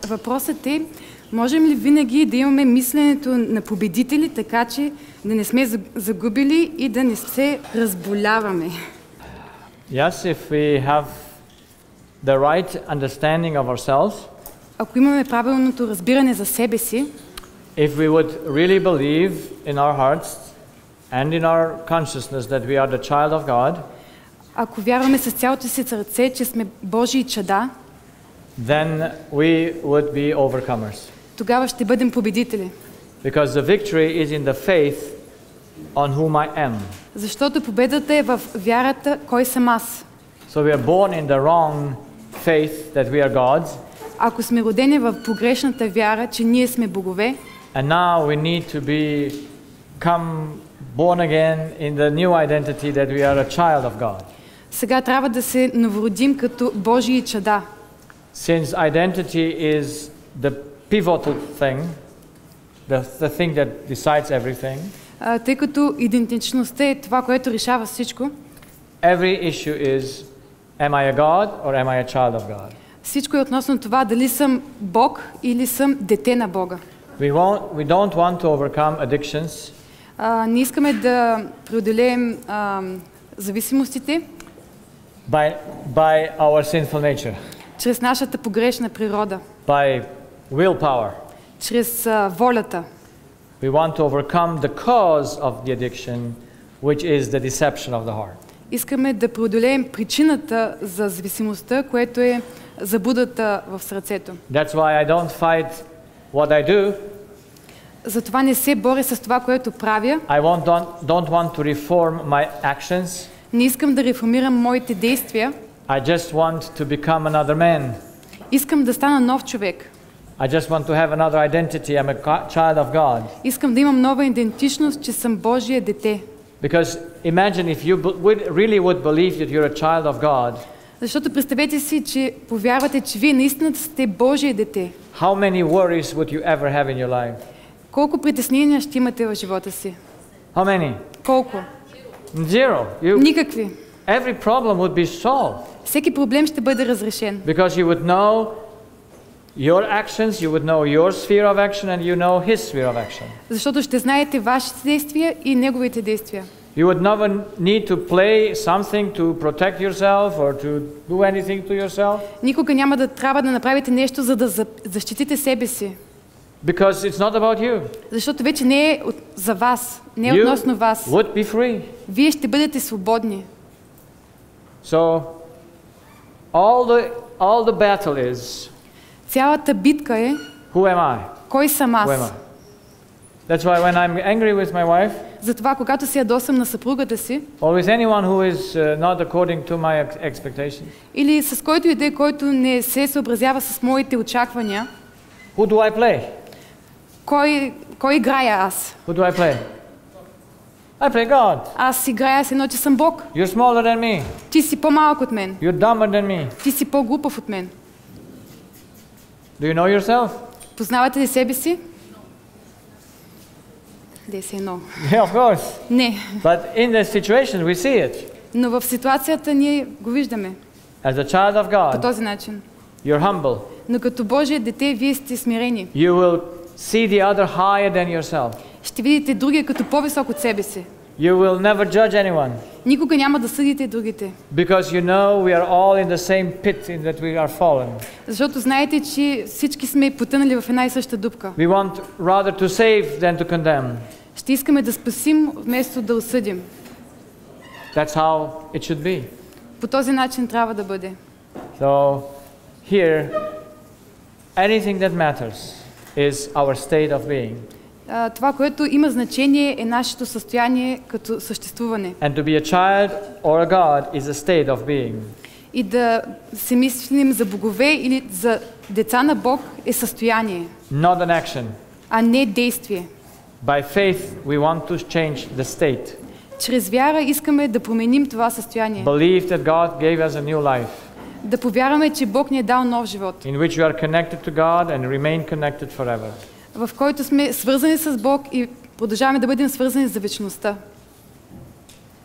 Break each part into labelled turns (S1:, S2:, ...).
S1: Въпросът е, можем ли винаги да имаме мисленето на победители, така че да не сме загубили и да не се разболяваме?
S2: Yes, if we have the right understanding of ourselves,
S1: ако имаме правилното разбиране за себе си,
S2: if we would really believe in our hearts and in our consciousness that we are the child of God,
S1: ако вярваме с цялото си сърце, че сме Божии чада,
S2: then we would be overcomers.
S1: Тогава ще бъдем победители.
S2: Because the victory is in the faith on whom I am.
S1: Защото победата е в вярата, кой съм аз.
S2: So we are born in the wrong faith that we are gods.
S1: Ако сме родени в погрешната вяра, че ние сме богове,
S2: and now we need to become born again in the new identity that we are a child of God.
S1: Сега трябва да се новородим като Божии чада.
S2: Since identity is the pivotal thing, the thing that decides everything,
S1: тъй като идентичността е това, което решава всичко,
S2: every issue is, am I a God or am I a child of God?
S1: Всичко е относно това дали съм Бог или съм дете на Бога.
S2: We don't want to overcome addictions.
S1: Не искаме да преодолеем зависимостите
S2: by our sinful nature.
S1: Чрез нашата погрешна природа.
S2: By willpower.
S1: Чрез волята.
S2: We want to overcome the cause of the addiction, which is the deception of the heart.
S1: Искаме да преодолеем причината за зависимостта, което е заблудата в сърцето.
S2: That's why I don't fight what I do.
S1: Затова не се боря с това, което правя.
S2: I don't want to reform my actions.
S1: Не искам да реформирам моите действия.
S2: I just want to become another man.
S1: Искам да стана нов човек.
S2: I just want to have another identity. I'm a child of God.
S1: Искам да имам нова идентичност, че съм Божие дете.
S2: Because imagine if you really would believe that you're a child of God.
S1: Защото представете си, че повярвате, че вие наистина сте Божие дете.
S2: How many worries would you ever have in your life?
S1: Колко притеснения ще имате в живота си?
S2: How many?
S1: Колко?
S2: Zero.
S1: Никакви.
S2: Every problem would be solved.
S1: Всеки проблем ще бъде разрешен.
S2: Because you would know your actions, you would know your sphere of action and you know his sphere of action.
S1: Защото ще знаете вашите действия и неговите действия.
S2: You would never need to play something to protect yourself or to do anything to yourself.
S1: Никога няма да трябва да направите нещо, за да защитите себе си.
S2: Because it's not about you.
S1: Защото вече не е за вас, не е относно вас.
S2: You would be free.
S1: Вие ще бъдете свободни.
S2: So all the battle is.
S1: Цялата битка е.
S2: Who am I?
S1: Кой съм аз?
S2: Who am I? That's why when I'm angry with my wife,
S1: затова когато се ядосам на съпругата си,
S2: or with anyone who is not according to my expectations,
S1: или с който иде, който не се съобразява с моите очаквания,
S2: who do I play?
S1: Кой играя аз?
S2: Who do I play? I play God.
S1: Аз играя с едно, че съм Бог.
S2: You're smaller than me.
S1: Ти си по-малък от мен.
S2: You're dumber than me.
S1: Ти си по-глупав от мен.
S2: Do you know yourself?
S1: Познавате ли себе си? They say no.
S2: Yeah, of course.
S1: Не.
S2: But in this situation we see it.
S1: Но в ситуацията ние го виждаме.
S2: As a child of God.
S1: По този начин.
S2: You're humble.
S1: Но като Божие дете вие сте смирени.
S2: You will see the other higher than yourself.
S1: Ще видите другия като по-висок от себе си.
S2: You will never judge anyone.
S1: Никога няма да съдите другите.
S2: Because you know we are all in the same pit in that we are fallen.
S1: Защото знаете, че всички сме потънали в една и съща дупка.
S2: We want rather to save than to condemn.
S1: Ще искаме да спасим вместо да осъдим.
S2: That's how it should be.
S1: По този начин трябва да бъде.
S2: So here anything that matters is our state of being.
S1: Това, което има значение, е нашето състояние като съществуване.
S2: And to be a child or a God is a state of being.
S1: И да се мислим за богове или за деца на Бог е състояние.
S2: Not an action.
S1: А не действие.
S2: By faith we want to change the state.
S1: Чрез вяра искаме да променим това състояние.
S2: Believe that God gave us a new life.
S1: Да повярваме, че Бог ни е дал нов живот.
S2: In which we are connected to God and remain connected forever.
S1: В който сме свързани с Бог и продължаваме да бъдем свързани за вечността.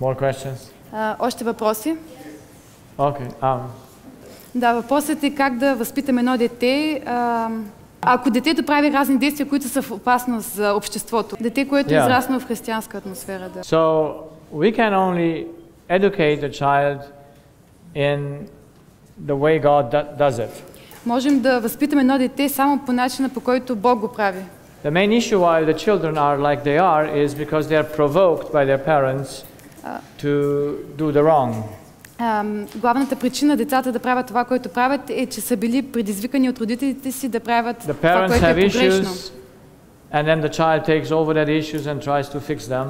S2: More questions?
S1: Още въпроси?
S2: Okay.
S1: Да, въпросът е как да възпитаме едно дете. Ако детето прави разни действия, които са в опасност за обществото. Дете, което е израснало в християнска атмосфера. Да.
S2: So we can only educate the child in the way God does it.
S1: Можем да възпитаме едно дете само по начина, по който Бог го прави.
S2: The main issue why the children are like they are is because they are provoked by their parents to do the wrong.
S1: Главната причина децата да правят това, което правят, е, че са били предизвикани от родителите си да правят това, което е погрешно.
S2: And then the child takes over that issues and tries to fix them.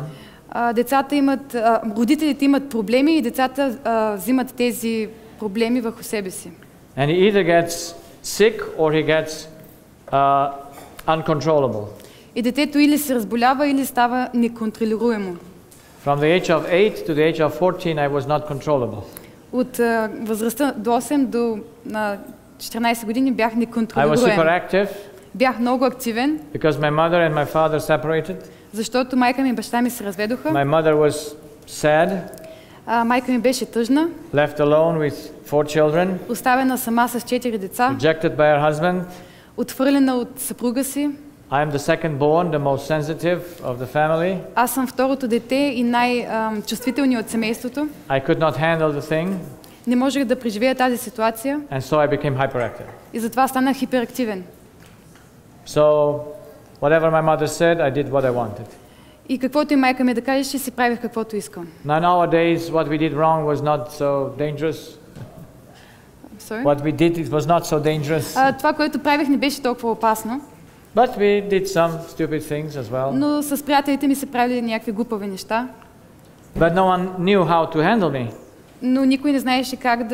S1: Децата имат, родителите имат проблеми и децата взимат тези проблеми върху себе си.
S2: And he either gets sick or he gets uncontrollable.
S1: И детето или се разболява, или става неконтролируемо.
S2: From the age of 8 to the age of 14 I was not controllable.
S1: От възрастта до 8 до 14 години бях
S2: I was
S1: неконтролируем.
S2: hyperactive.
S1: Бях много активен.
S2: Because my mother and my father separated.
S1: Защото майка ми и баща ми се разведоха.
S2: My mother was sad.
S1: Майка ми беше тъжна.
S2: Left alone with 4 children.
S1: Оставена сама с 4 деца.
S2: Rejected by her husband.
S1: Отхвърлена от съпруга си.
S2: I am the second born, the most sensitive of the family.
S1: Аз съм второто дете и най-чувствителният от семейството.
S2: I could not handle the thing.
S1: Не можех да преживея тази ситуация.
S2: And so I became hyperactive.
S1: И затова станах хиперактивен.
S2: So whatever my mother said, I did what I wanted.
S1: И каквото и майка ми да каже, ще си правих каквото искам.
S2: Now nowadays what we did wrong was not so dangerous.
S1: Sorry?
S2: What we did it was not so dangerous.
S1: Това, което правих, не беше толкова опасно.
S2: But we did some stupid things as well.
S1: Но с приятелите ми се правили някакви глупави неща.
S2: But no one knew how to handle me.
S1: Но никой не знаеше как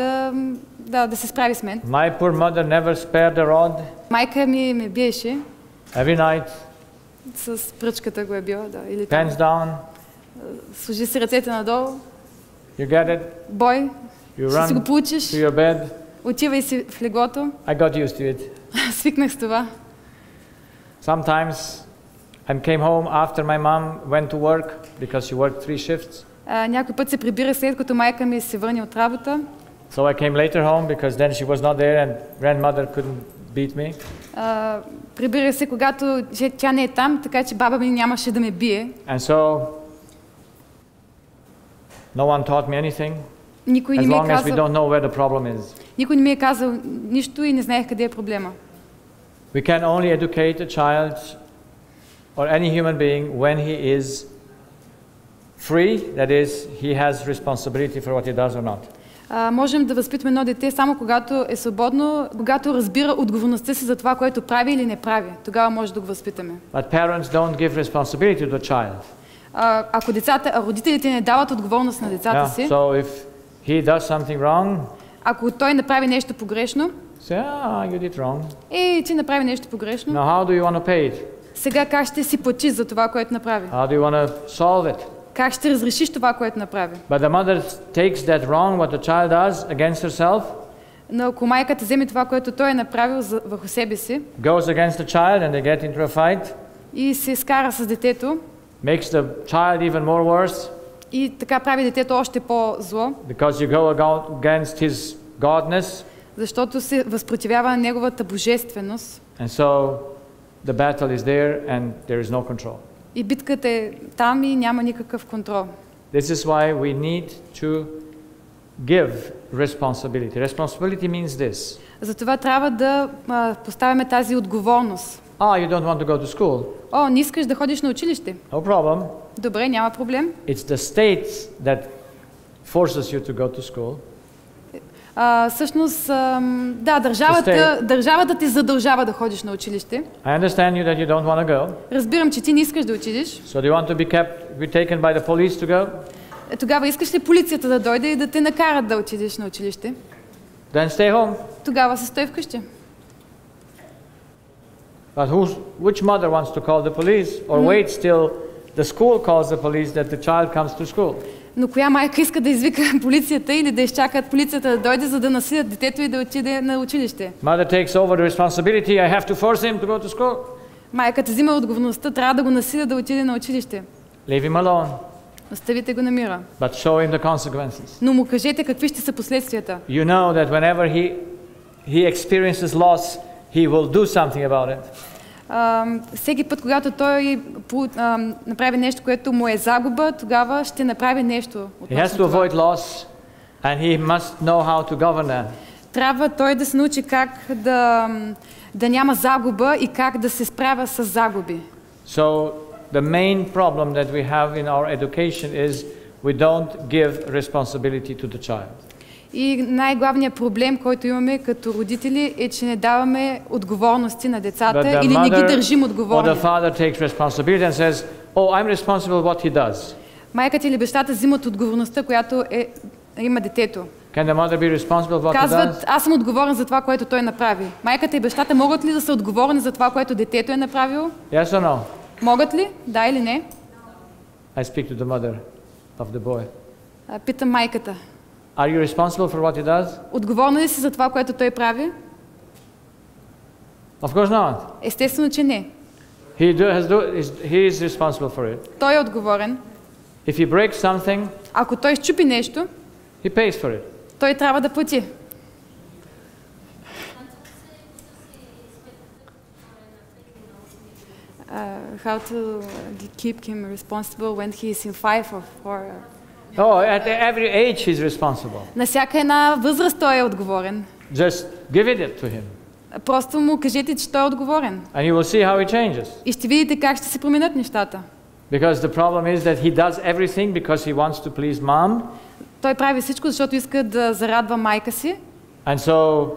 S1: да се справи с мен.
S2: My poor mother never spared the rod.
S1: Майка ми ме биеше.
S2: Every night.
S1: С пръчката го е била, да. Или
S2: Pants down.
S1: Сложи си ръцете надолу.
S2: You get it.
S1: Бой.
S2: You
S1: си го
S2: run
S1: получиш.
S2: to your bed.
S1: Отивай си в леглото.
S2: I got used to it.
S1: Свикнах с това.
S2: Sometimes I came home after my mom went to work because she worked 3 shifts.
S1: Някой път се прибира след като майка ми се върне от работа.
S2: So I came later home because then she was not there and grandmother couldn't beat me.
S1: Прибира се, когато тя не е там, така че баба ми нямаше да ме бие.
S2: And so no one taught me anything.
S1: Никой не
S2: As
S1: ми е
S2: long as we
S1: казал.
S2: don't know where the problem is.
S1: Никой не ми е казал нищо и не знаех къде е проблема.
S2: We can only educate a child or any human being when he is free, that is, he has responsibility for what he does or not.
S1: Можем да възпитаме едно дете само когато е свободно, когато разбира отговорността си за това, което прави или не прави. Тогава може да го възпитаме.
S2: But parents don't give responsibility to the child.
S1: Ако родителите не дават отговорност на децата си,
S2: so if he does something wrong,
S1: ако той направи нещо погрешно,
S2: say, you did wrong.
S1: ти направи нещо погрешно.
S2: Now how do you want to pay it?
S1: Сега как ще си платиш за това, което направи?
S2: How do you want to solve it?
S1: Как ще разрешиш това, което направи?
S2: But the mother takes that wrong what the child does against herself.
S1: Но ако майката вземе това, което той е направил върху себе си,
S2: goes against the child and they get into a fight.
S1: И се скара с детето.
S2: Makes the child even more worse.
S1: И така прави детето още по-зло.
S2: Because you go against his godness.
S1: Защото се възпротивява на неговата божественост.
S2: And so the battle is there and there is no control.
S1: И битката е там и няма никакъв контрол.
S2: This is why we need to give responsibility. Responsibility means this.
S1: Затова трябва да поставяме тази отговорност.
S2: You don't want to go to school.
S1: Не искаш да ходиш на училище.
S2: No problem.
S1: Добре, няма проблем.
S2: It's the state that forces you to go to school.
S1: Всъщност, държавата те задължава да ходиш на училище.
S2: I understand you that you don't want to go.
S1: Разбирам, че ти не искаш да отидеш.
S2: So do you want to be taken by the police to go?
S1: Тогава искаш ли полицията да дойде и да те накарат да отидеш на училище?
S2: Then stay home.
S1: Тогава се стой вкъщи.
S2: But which mother wants to call the police or wait till the school calls the police that the child comes to school?
S1: Но коя майка иска да извика полицията или да изчакат полицията да дойде, за да насилят детето и да отиде на училище?
S2: Mother takes over the responsibility. I have to force him to go to school.
S1: Майката взима отговорността, трябва да го насиля да отиде на училище.
S2: Leave him alone.
S1: Оставете го на мира.
S2: But show him the consequences.
S1: Но му кажете какви ще са последствията.
S2: You know that whenever he he experiences loss, he will do something about it.
S1: Всеки път, когато той направи нещо, което му е загуба, тогава ще направи нещо.
S2: He has to avoid loss, and he must know how to govern that.
S1: Трябва той да се научи как да няма загуба и как да се справя с загуби.
S2: So the main problem that we have in our education is we don't give responsibility to the child.
S1: И най-главният проблем, който имаме като родители, е, че не даваме отговорности на децата или не ги държим отговорни.
S2: Or the father takes responsibility and says, "Oh, I'm responsible what he does."
S1: Майката или бащата взимат отговорността, която има детето.
S2: Can the mother be responsible for what he does?
S1: Казват, аз съм отговорен за това, което той направи. Майката и бащата могат ли да са отговорни за това, което детето е направило?
S2: Yes or no?
S1: Могат ли? Да или не?
S2: I speak to the mother of the boy.
S1: Питам майката.
S2: Are you responsible for what he does?
S1: Отговорна ли си за това, което той прави?
S2: Of course not.
S1: Естествено, че не.
S2: He is responsible for it.
S1: Той е отговорен.
S2: If he breaks something,
S1: ако той счупи нещо,
S2: he pays for it.
S1: Той трябва да плати. How to keep him responsible when he is in 5 or 4?
S2: Oh, at every age he's responsible.
S1: На всяка една възраст той е отговорен.
S2: Just give it to him.
S1: Просто му кажете, че той е отговорен.
S2: And you will see how he changes.
S1: И ще видите как ще се променят нещата.
S2: Because the problem is that he does everything because he wants to please mom.
S1: Той прави всичко, защото иска да зарадва майка си.
S2: And so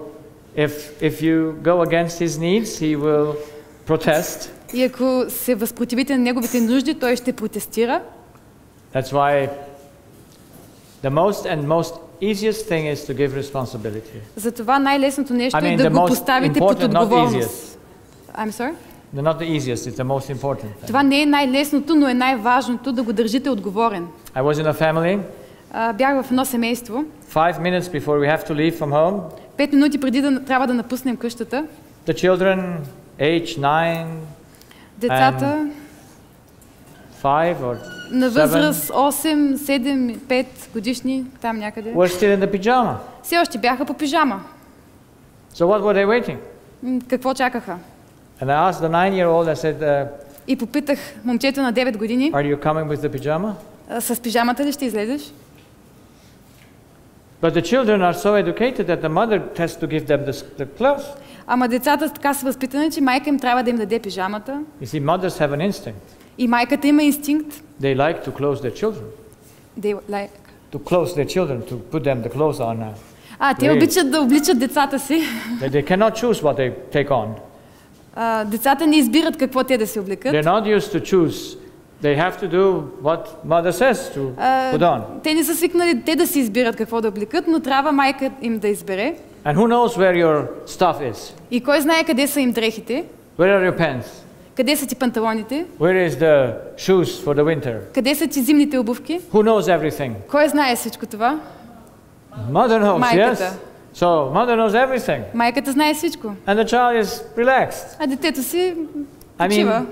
S2: if you go against his needs, he will protest.
S1: И ако се възпротивите на неговите нужди, той ще протестира.
S2: That's why the most easiest thing is to give responsibility.
S1: Затова най-лесното нещо е да го поставите под отговорност. I'm sorry?
S2: Not the easiest, it's the most important thing.
S1: Това не е най-лесното, но е най-важното да го държите отговорен.
S2: I was in a family.
S1: Бях в едно семейство.
S2: 5 minutes before we have to leave from home.
S1: 5 минути преди да трябва да напуснем къщата.
S2: The children, age 9.
S1: Децата
S2: 5 or
S1: на възраст 8, 7, 5 годишни, там някъде.
S2: Were still in the pyjama.
S1: Все още бяха по пижама.
S2: So what were they waiting?
S1: Какво чакаха?
S2: And I asked the 9-year-old, I said,
S1: и попитах момчето на 9 години.
S2: Are you coming with the pyjama?
S1: С пижамата ли ще излезеш?
S2: But the children are so educated that the mother has to give them the clothes.
S1: Ама децата така са възпитани, че майка им трябва да им даде пижамата.
S2: You see, mothers have an instinct.
S1: И майката има инстинкт.
S2: They like to clothe their children.
S1: They like
S2: to clothe their children, to put them the clothes on now.
S1: Те обичат да обличат децата си.
S2: They cannot choose what they take on.
S1: Децата не избират какво те да се облекат.
S2: They're not used to choose. They have to do what mother says to put on.
S1: Те не са свикнали те да си избират какво да облекат, но трябва майка им да избере.
S2: And who knows where your stuff is?
S1: И кой знае къде са им дрехите?
S2: Where are your pants?
S1: Къде са ти панталоните?
S2: Where is the shoes for the winter?
S1: Къде са ти зимните обувки?
S2: Who knows everything?
S1: Кой знае всичко това?
S2: Mother knows,
S1: майката.
S2: yes. So mother knows everything.
S1: Майката знае всичко.
S2: And the child is relaxed.
S1: А детето си почива.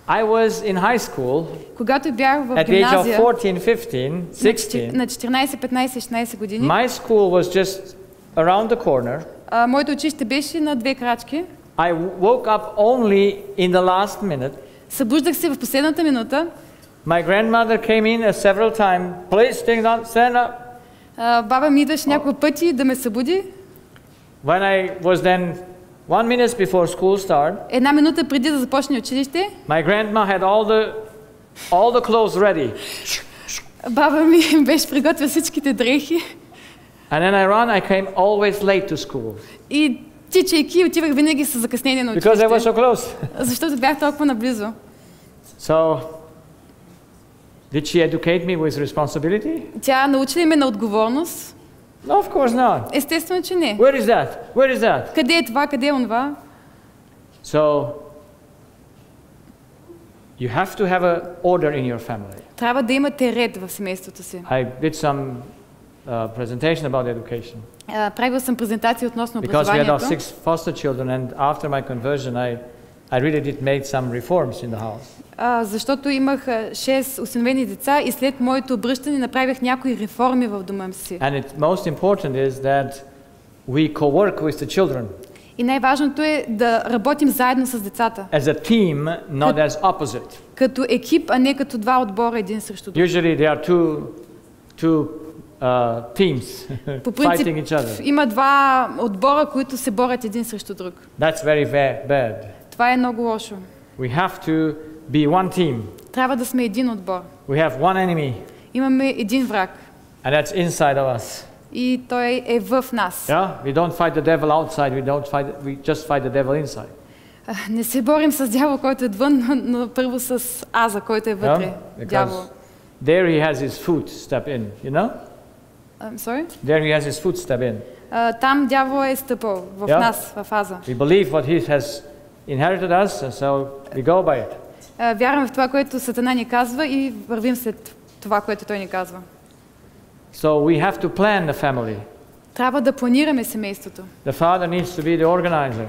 S2: I was in high school.
S1: Когато бях в
S2: at the age of 14, 15, 16.
S1: На 14, 15, 16 години.
S2: My school was just around the corner.
S1: Моето училище беше на 2 крачки.
S2: I woke up only in the last minute.
S1: Събуждах се в последната минута.
S2: My grandmother came in several times. Please stand up.
S1: Баба ми идваше няколко пъти да ме събуди.
S2: When I was then 1 minute before school start.
S1: Една минута преди да започне училище.
S2: My grandma had all the clothes ready.
S1: Баба ми беше приготвила всичките дрехи.
S2: And then I came always late to school.
S1: И тичайки отивах винаги с закъснение на училище.
S2: Because I was so close.
S1: Защото бях толкова наблизо.
S2: So, did she educate me with responsibility?
S1: Тя научи ли ме на отговорност?
S2: No, of course not.
S1: Естествено, че не.
S2: Where is that? Where is that?
S1: Къде е това? Къде е онова?
S2: So, you have to have an order in your family.
S1: Трябва да имате ред в семейството си.
S2: I did some presentation about education.
S1: Правил съм презентация относно
S2: Because
S1: образованието.
S2: we had 6 foster children, and after my conversion, I really did make some reforms in the house.
S1: Защото имах 6 осиновени деца и след моето обръщане направих някои реформи в дома си.
S2: And most important is that we co-work with the children.
S1: И най-важното е да работим заедно с децата.
S2: As a team, not as opposite.
S1: Като екип, а не като два отбора един срещу друг.
S2: Usually there are two teams
S1: По принцип,
S2: fighting each other.
S1: има два отбора, които се борят един срещу друг.
S2: That's very bad.
S1: Това е много лошо.
S2: We have to be one team.
S1: Трябва да сме един отбор.
S2: We have one enemy.
S1: Имаме един враг.
S2: And that's inside of us.
S1: И той е в нас.
S2: Yeah? We don't fight the devil outside, we just fight the devil inside.
S1: Не се борим с дявол, който е вън, но първо с Аза, който е вътре. Дявол.
S2: There he has his foot step in, you know?
S1: Sorry?
S2: There he has his foot step in.
S1: Там дявол е стъпал в нас, в Аза.
S2: We believe what he has inherited us, and so we go by it.
S1: Вярваме в това, което Сатана ни казва и вървим след това, което той ни казва.
S2: So we have to plan the family.
S1: Трябва да планираме семейството.
S2: The father needs to be the organizer.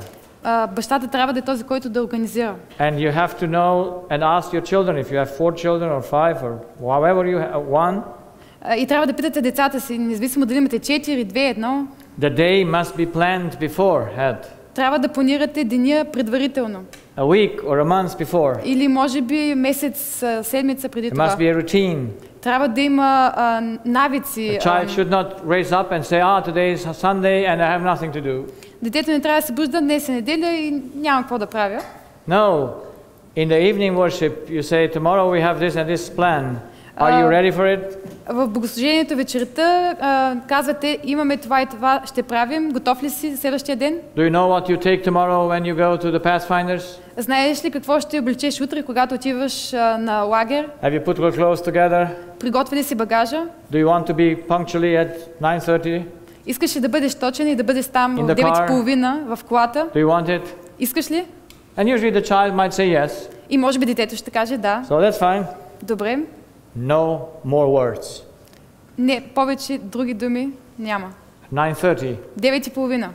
S1: Бащата трябва да е този, който да организира.
S2: And you have to know and ask your children if you have 4 children or 5 or however you have one.
S1: И трябва да питате децата си, независимо дали имате 4, 2, 1.
S2: The day must be planned beforehand.
S1: Трябва да планирате деня предварително.
S2: A week or a month before.
S1: Или може би месец, седмица преди това.
S2: There must be a routine.
S1: Трябва да има навици.
S2: A child should not raise up and say, today is Sunday and I have nothing to do.
S1: Детето не трябва да се бужда, днес е неделя и нямам какво да правя.
S2: No. In the evening worship, you say, tomorrow we have this and this plan. Are you ready for it?
S1: В богослужението вечерта казвате, имаме това и това, ще правим. Готов ли си за следващия ден?
S2: Do you know what you take tomorrow when you go to the Pathfinders?
S1: Знаеш ли какво ще облечеш утре, когато отиваш на лагер?
S2: Have you put your clothes together?
S1: Приготвили си багажа?
S2: Do you want to be punctually at 9:30?
S1: Искаш ли да бъдеш точен и да бъдеш там в 9:30 в колата?
S2: Do you want it?
S1: Искаш ли?
S2: And usually the child might say yes.
S1: И може би детето ще каже да.
S2: So that's fine.
S1: Добре.
S2: No more words.
S1: Не, повече други думи няма.
S2: 9:30.
S1: 9:30.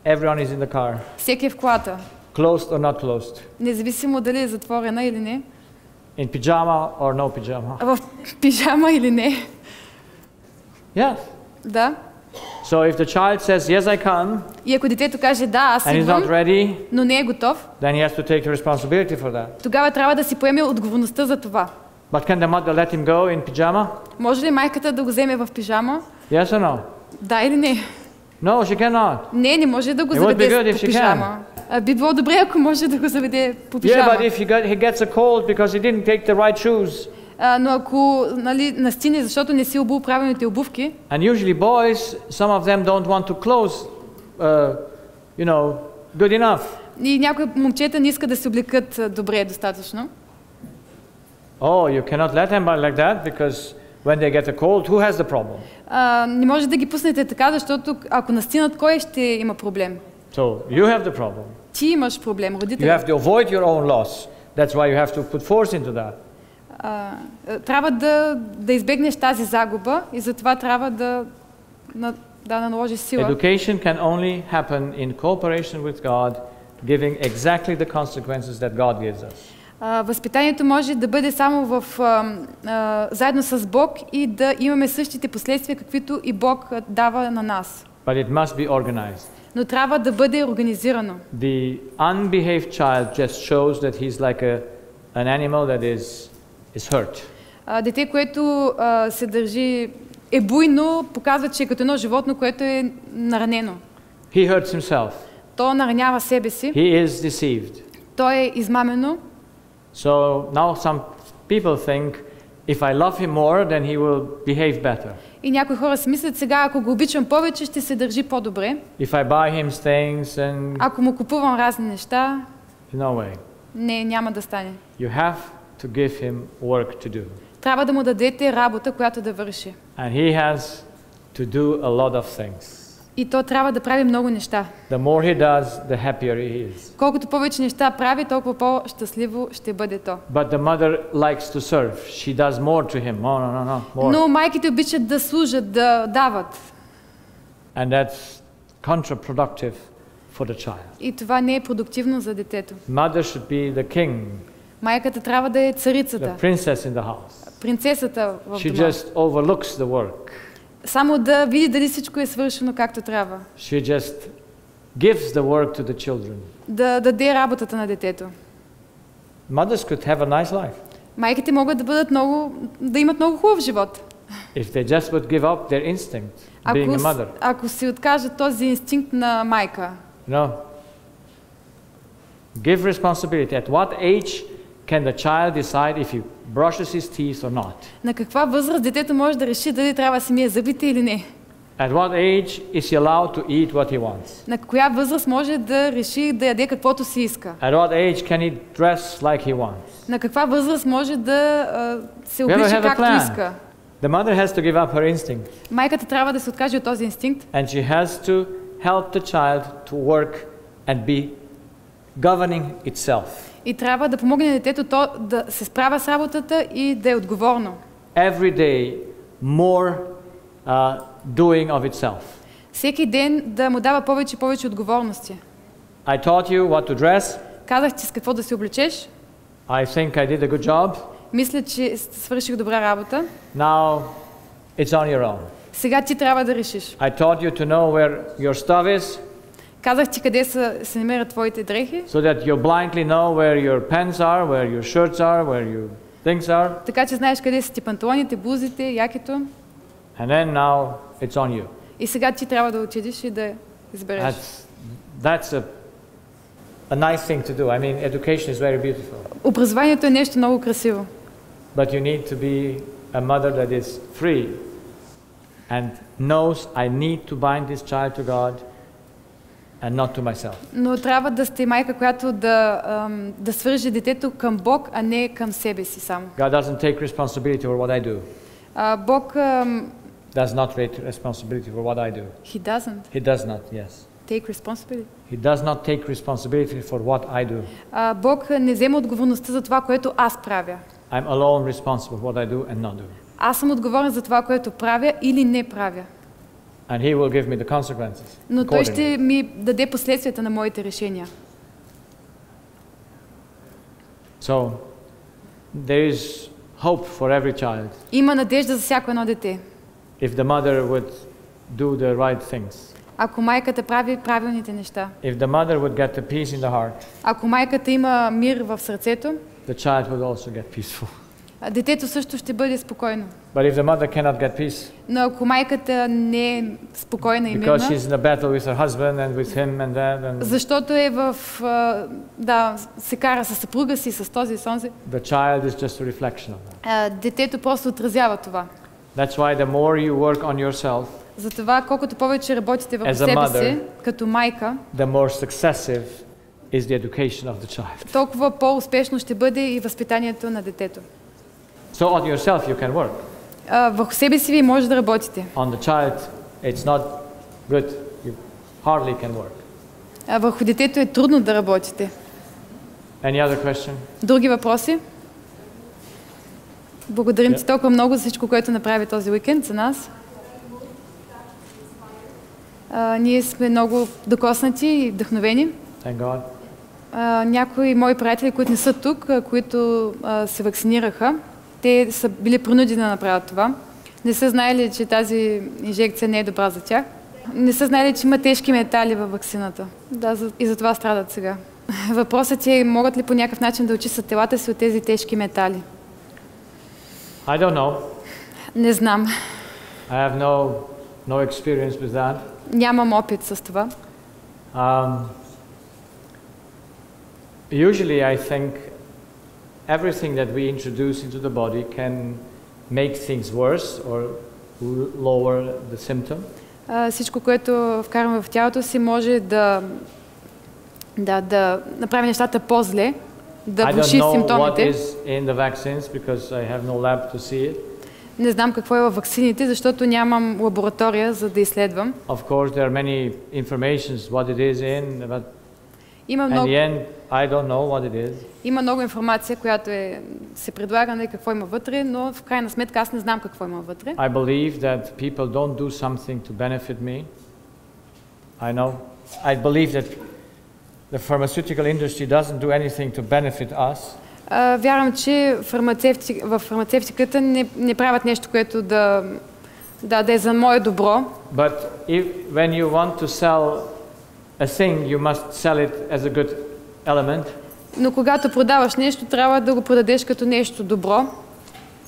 S2: Everyone is in the car.
S1: Всеки е в колата.
S2: Closed or not closed.
S1: Независимо дали е затворена или не.
S2: In pyjama or no pyjama.
S1: В пижама или не.
S2: Yeah.
S1: Да.
S2: So if the child says yes I can,
S1: и ако детето каже да, аз идвам, но не е готов,
S2: then he has to take the responsibility for that.
S1: Тогава трябва да си поеме отговорността за това.
S2: But can the mother let him go in pyjama?
S1: Може ли майката да го вземе в пижама?
S2: Yes or no?
S1: Да или не?
S2: No, she cannot.
S1: Не може да го заведе по пижама. Би било добре, ако може да го заведе по пижама.
S2: Yeah, but if he gets a cold because he didn't take the right shoes.
S1: Но ако настине, защото не си обул правилните обувки.
S2: And usually boys, some of them don't want to close, good enough.
S1: И някои момчета не искат да се облекат добре достатъчно.
S2: Oh, you cannot let them like that because when they get a cold, who has the problem?
S1: Не може да ги пуснете така, защото ако настинат, кой ще има проблем?
S2: So you have the problem.
S1: Ти имаш проблем, родителят.
S2: You have to avoid your own loss. That's why you have to put force into that.
S1: Трябва да избегнеш тази загуба и затова трябва да наложиш сила.
S2: Education can only happen in cooperation with God, giving exactly the consequences that God gives us.
S1: Възпитанието може да бъде само заедно с Бог и да имаме същите последствия, каквито и Бог дава на нас.
S2: But it must be organized.
S1: Но трябва да бъде организирано.
S2: The unbehaved child just shows that he's like an animal that is hurt.
S1: Дете, което се държи буйно, показва, че е като едно животно, което е наранено.
S2: He hurts himself.
S1: То наранява себе си.
S2: He is deceived.
S1: То е измамено.
S2: So now some people think if I love him more, then he will behave better.
S1: И някои хора си мислят, сега ако го обичам повече, ще се държи по-добре.
S2: If I buy him things and
S1: ако му купувам разни неща,
S2: no way.
S1: Не, няма да стане.
S2: You have to give him work to do.
S1: Трябва да му дадете работа, която да върши.
S2: And he has to do a lot of things.
S1: И то трябва да прави много неща.
S2: The more he does, the happier he is.
S1: Колкото повече неща прави, толкова по-щастливо ще бъде то.
S2: But the mother likes to serve. She does more to him. No, more.
S1: Но майките обичат да служат, да дават.
S2: And that's counterproductive for the child.
S1: И това не е продуктивно за детето.
S2: Mother should be the king.
S1: Майката трябва да е царицата.
S2: The princess in the house.
S1: Принцесата в
S2: She
S1: дома.
S2: just overlooks the work.
S1: Само да види дали всичко е свършено както трябва.
S2: She just gives the work to the children.
S1: Да даде работата на детето.
S2: Mothers could have a nice life.
S1: Майките могат да имат много хубав живот.
S2: If they just would give up their instinct, being a mother.
S1: Ако си откажат този инстинкт на майка.
S2: No. Give responsibility. At what age can the child decide if he brushes his teeth or not?
S1: На каква възраст детето може да реши дали трябва да си мие зъбите или не?
S2: At what age is he allowed to eat what he wants?
S1: На коя възраст може да реши да яде каквото си иска?
S2: At what age can he dress like he wants?
S1: На каква възраст може да се облича както иска?
S2: The mother has to give up her instinct.
S1: Майката трябва да се откаже от този инстинкт.
S2: And she has to help the child to work and be governing itself.
S1: И трябва да помогне на детето да се справя с работата и да е отговорно.
S2: Every day more doing of itself.
S1: Всеки ден да му дава повече и повече отговорности.
S2: I taught you what to dress.
S1: Казах ти с какво да се облечеш.
S2: I think I did a good job.
S1: Мисля, че свърших добра работа.
S2: Now it's on your own.
S1: Сега ти трябва да решиш.
S2: I taught you to know where your stuff is.
S1: Казах ти къде се намерят твоите дрехи.
S2: So that you blindly know where your pants are, where your shirts are, where your things are.
S1: Така че знаеш къде са ти панталоните, блузите, якето.
S2: And then now it's on you.
S1: И сега ти трябва да отидеш и да избереш.
S2: That's a nice thing to do. I mean, education is very beautiful.
S1: Образованието е нещо много красиво.
S2: But you need to be a mother that is free and knows I need to bind this child to God and not to myself.
S1: Но трябва да сте майка, която да свърже детето към Бог, а не към себе си само.
S2: God doesn't take responsibility for what I do.
S1: Бог
S2: does not take responsibility for what I do.
S1: He doesn't.
S2: He does not, yes.
S1: Take responsibility.
S2: He does not take responsibility for what I do.
S1: Бог не взема отговорността за това, което аз правя.
S2: I'm alone responsible for what I do and not do.
S1: Аз съм отговорен за това, което правя или не правя.
S2: And he will give me the consequences.
S1: Но той ще ми даде последствията на моите решения.
S2: So there is hope for every child.
S1: Има надежда за всяко едно дете.
S2: If the mother would do the right things.
S1: Ако майката прави правилните неща.
S2: If the mother would get the peace in the heart.
S1: Ако майката има мир в сърцето.
S2: The child would also get peaceful.
S1: Детето също ще бъде спокойно.
S2: But if the mother cannot get peace.
S1: Но ако майката не е спокойна и мирна.
S2: Because she's in a battle with her husband and with him and that and.
S1: Защото е се кара с съпруга си, с този и с онзи.
S2: The child is just a reflection of that.
S1: Детето просто отразява това.
S2: That's why the more you work on yourself.
S1: Затова колкото повече работите върху себе си, като майка,
S2: the more successive is the education of the child.
S1: Толкова по-успешно ще бъде и възпитанието на детето.
S2: So on yourself you can work.
S1: Върху себе си вие може да работите.
S2: On the child it's not good. You hardly can work.
S1: Върху детето е трудно да работите.
S2: Any other question?
S1: Други въпроси? Благодарим ти толкова много за всичко, което направи този уикенд за нас. Ние сме много докоснати и вдъхновени.
S2: Thank God.
S1: Някои мои приятели, които не са тук, които се вакцинираха, те са били принудени да направят това. Не са знаели, че тази инжекция не е добра за тях. Не са знаели, че има тежки метали във вакцината. Да, и за това страдат сега. Въпросът е, могат ли по някакъв начин да очистят телата си от тези тежки метали?
S2: I don't know.
S1: Не знам.
S2: I have no experience with that.
S1: Нямам опит с това.
S2: Usually I think everything that we introduce into the body can make things worse or lower the symptom.
S1: Всичко, което вкарваме в тялото си, може да направи нещата по-зле, да влоши симптомите.
S2: I don't know what is in the vaccines because I have no lab to see it.
S1: Не знам какво е във ваксините, защото нямам лаборатория, за да изследвам.
S2: Of course, there are many informations what it is in, but
S1: in
S2: the end, I don't know what it is.
S1: Има много информация, която се предлага, не какво има вътре, но в крайна сметка аз не знам какво има вътре.
S2: I believe that people don't do something to benefit me. I know. I believe that the pharmaceutical industry doesn't do anything to benefit us.
S1: Вярвам, че в фармацевтиката не правят нещо, което да Да е за мое добро.
S2: But when you want to sell a thing, you must sell it as a good element.
S1: Но когато продаваш нещо, трябва да го продадеш като нещо добро.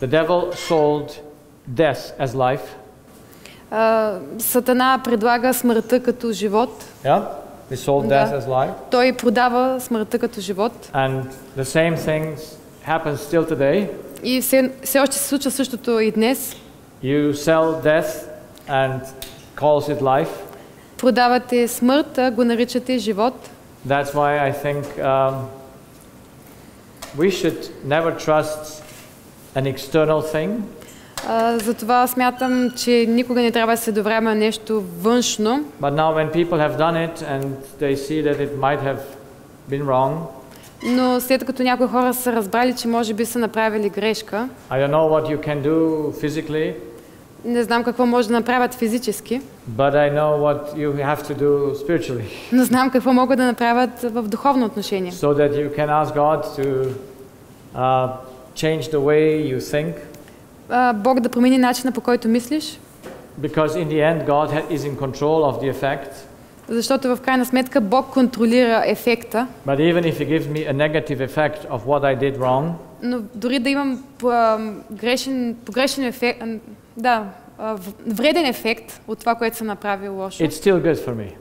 S2: The devil sold death as life.
S1: Сатана предлага смъртта като живот.
S2: Yeah, he sold death as life.
S1: Той продава смъртта като живот.
S2: And the same thing happens still today.
S1: И все още се случва същото и днес.
S2: You sell death and calls it life.
S1: Продавате смърт, го наричате живот.
S2: That's why I think we should never trust an external thing.
S1: Затова смятам, че никога не трябва да се доверяваме на нещо външно.
S2: But now when people have done it and they see that it might have been wrong.
S1: Но след като някои хора са разбрали, че може би са направили грешка.
S2: I don't know what you can do physically.
S1: Не знам какво може да направят физически.
S2: But I know what you have to do spiritually.
S1: Но знам какво могат да направят в духовно отношение.
S2: So that you can ask God to change the way you think.
S1: Бог да промени начина, по който мислиш.
S2: Because in the end God is in control of the effect.
S1: Защото в крайна сметка Бог контролира ефекта.
S2: But even if he gives me a negative effect of what I did wrong. Но
S1: дори да имам погрешен ефект, вреден ефект от това, което съм направил лошо.
S2: It's still good for me.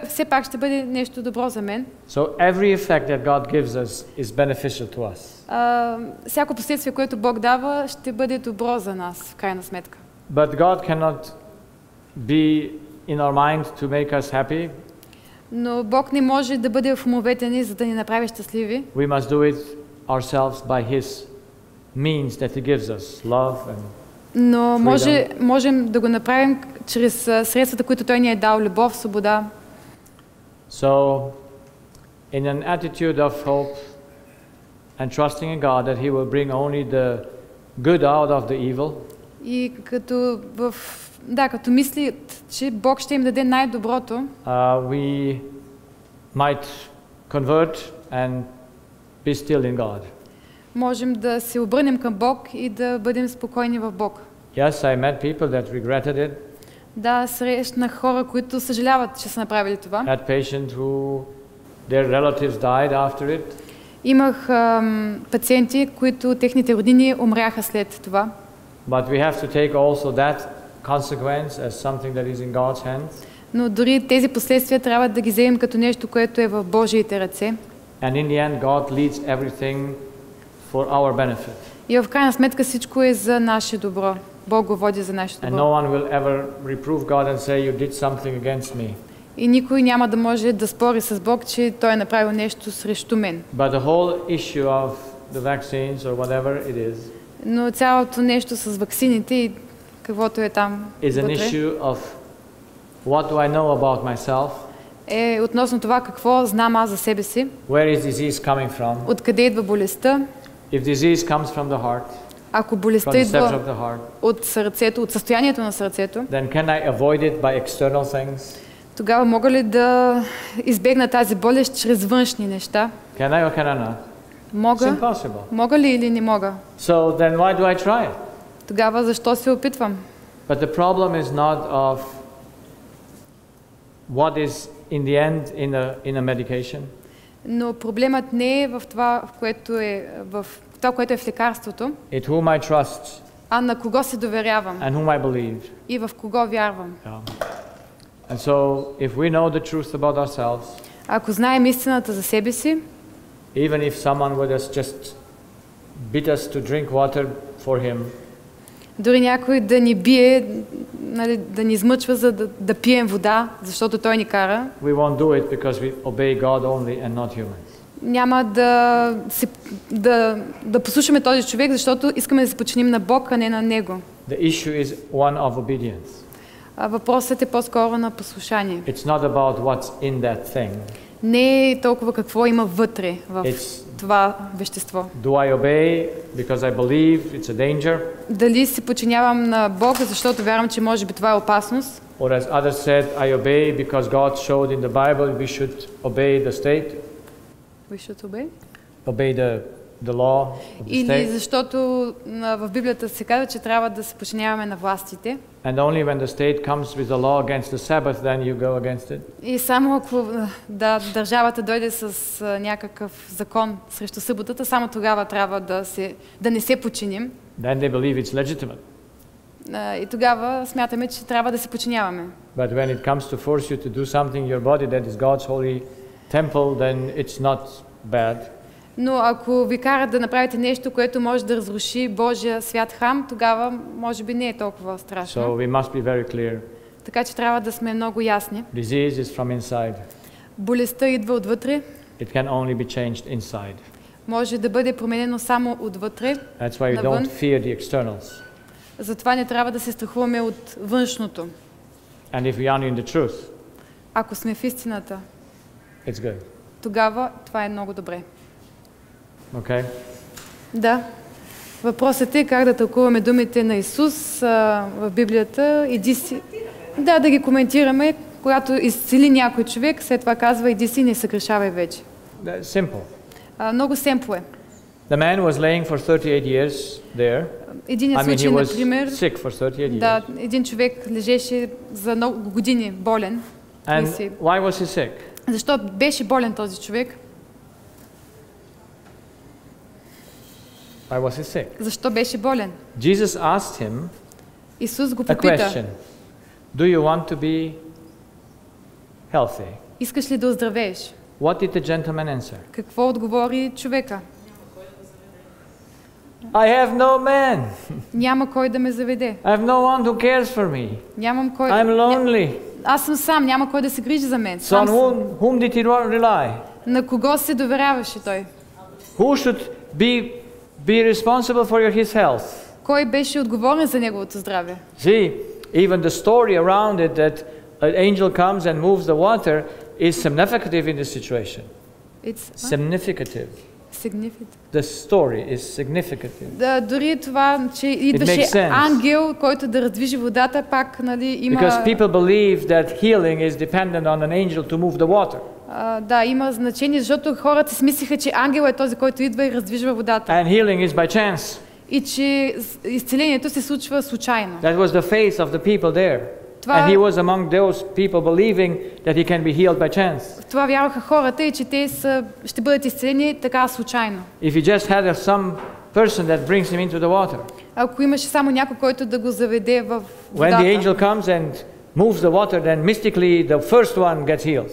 S1: Все пак ще бъде нещо добро за мен.
S2: So every effect that God gives us is beneficial to us.
S1: Всяко последствие, което Бог дава, ще бъде добро за нас в крайна сметка.
S2: But God cannot be in our mind to make us happy.
S1: Но Бог не може да бъде в умовете ни, за да ни направи щастливи.
S2: We must do it ourselves by His means that He gives us, love and
S1: но можем да го направим чрез средствата, които Той ни е дал, любов, свобода.
S2: So, in an attitude of hope and trusting in God that He will bring only the good out of the evil.
S1: И като мислят, че Бог ще им даде най-доброто.
S2: We might convert and be still in God.
S1: Можем да се обърнем към Бог и да бъдем спокойни в Бог.
S2: Yes, I met people that regretted it.
S1: Да, срещнах хора, които съжаляват, че са направили това.
S2: Had patients who their relatives died after it.
S1: Имах пациенти, които техните роднини умряха след това.
S2: But we have to take also that consequence as something that is in God's hands.
S1: Но дори тези последствия трябва да ги вземем като нещо, което е в Божиите ръце.
S2: And in the end God leads everything for our benefit.
S1: И в крайна сметка всичко е за наше добро. Бог го води за нашето добро.
S2: And no one will ever reprove God and say you did something against me.
S1: И никой няма да може да спори с Бог, че Той е направил нещо срещу мен.
S2: But the whole issue of the vaccines or whatever it is.
S1: Но цялото нещо с ваксините и каквото е там
S2: is an issue of what do I know about myself.
S1: Е относно това какво знам аз за себе си.
S2: Where is disease coming from?
S1: Откъде идва болестта?
S2: If disease comes from the heart,
S1: ако болестта идва от сърцето, от състоянието на сърцето,
S2: then can I avoid it by external things?
S1: Тогава мога ли да избегна тази болест чрез външни неща?
S2: Can I or can I not?
S1: Мога.
S2: It's impossible.
S1: Мога ли или не мога?
S2: So then why do I try it?
S1: Тогава защо се опитвам?
S2: But the problem is not of what is in the end in a medication.
S1: Но проблемът не е в това, което е в лекарството.
S2: It whom I trust.
S1: А на кого се доверявам?
S2: And whom I believe.
S1: И в кого вярвам?
S2: And so if we know the truth about ourselves.
S1: Ако знаем истината за себе си.
S2: Even if someone would just beat us to drink water for him.
S1: Дори някой да ни бие, да ни измъчва, за да пием вода, защото той ни кара.
S2: We won't do it because we obey God only and not humans.
S1: Няма да послушаме този човек, защото искаме да се подчиним на Бог, а не на него.
S2: The issue is one of obedience.
S1: Въпросът е по-скоро на послушание.
S2: It's not about what's in that thing.
S1: Не е толкова какво има вътре в това вещество.
S2: Do I obey because I believe it's a danger?
S1: Дали се подчинявам на Бога, защото вярвам, че може би това е опасност?
S2: Or as others said, I obey because God showed in the Bible we should obey the state.
S1: We should obey?
S2: Obey the law of the
S1: Или
S2: state.
S1: защото в Библията се казва, че трябва да се подчиняваме на властите.
S2: And only when the state comes with a law against the Sabbath, then you go against it.
S1: И само ако държавата дойде с някакъв закон срещу съботата, само тогава трябва да не се подчиним.
S2: Then they believe it's legitimate.
S1: И тогава смятаме, че трябва да се подчиняваме.
S2: But when it comes to force you to do something in your body that is God's holy temple, then it's not bad.
S1: Но ако ви карат да направите нещо, което може да разруши Божия свят храм, тогава може би не е толкова страшно.
S2: So we must be very clear.
S1: Така че трябва да сме много ясни.
S2: Disease is from inside.
S1: Болестта идва отвътре.
S2: It can only be changed inside.
S1: Може да бъде променено само отвътре.
S2: That's why you don't fear the externals.
S1: Затова не трябва да се страхуваме от външното.
S2: And if we are in the truth,
S1: ако сме в истината,
S2: it's good.
S1: Тогава това е много добре.
S2: Okay?
S1: Да. Въпросът е как да тълкуваме думите на Исус в Библията. Иди си. Да ги коментираме. Когато изцели някой човек, след това казва, иди си, не съгрешавай вече.
S2: Simple.
S1: Много семпло е.
S2: The man was laying for 38 years there.
S1: Единият случай, например,
S2: sick for 38 years.
S1: Да, един човек лежеше за много години болен.
S2: And why was he sick?
S1: Защо беше болен този човек?
S2: Why was he sick?
S1: Защо беше болен?
S2: Jesus asked him
S1: Исус го
S2: a
S1: попита.
S2: question. Do you want to be healthy?
S1: Искаш ли да оздравееш?
S2: What did the gentleman answer?
S1: Какво отговори човека?
S2: I have no man.
S1: Няма кой да ме заведе.
S2: I have no one who cares for me.
S1: Нямам кой.
S2: I'm lonely.
S1: Аз съм сам, няма кой да се грижи за мен.
S2: So on whom did he rely?
S1: На кого се доверяваше той?
S2: Who should be responsible for his health?
S1: Кой беше отговорен за неговото здраве?
S2: See, even the story around it that an angel comes and moves the water is significant in this situation.
S1: It's
S2: significant.
S1: Significant.
S2: The story is significant.
S1: Да, дори това, че идваше ангел, който да раздвижи водата, пак, нали, има...
S2: Because people believe that healing is dependent on an angel to move the water.
S1: Да, има значение, защото хората си мислиха, че ангел е този, който идва и раздвижва водата.
S2: And healing is by chance.
S1: И че изцелението се случва случайно.
S2: That was the faith of the people there. And he was among those people believing that he can be healed by chance.
S1: Това вярваха хората и че те ще бъдат изцелени така случайно.
S2: If he just had some person that brings him into the water.
S1: Ако имаше само някой, който да го заведе в водата.
S2: When the angel comes and moves the water, then mystically the first one gets healed.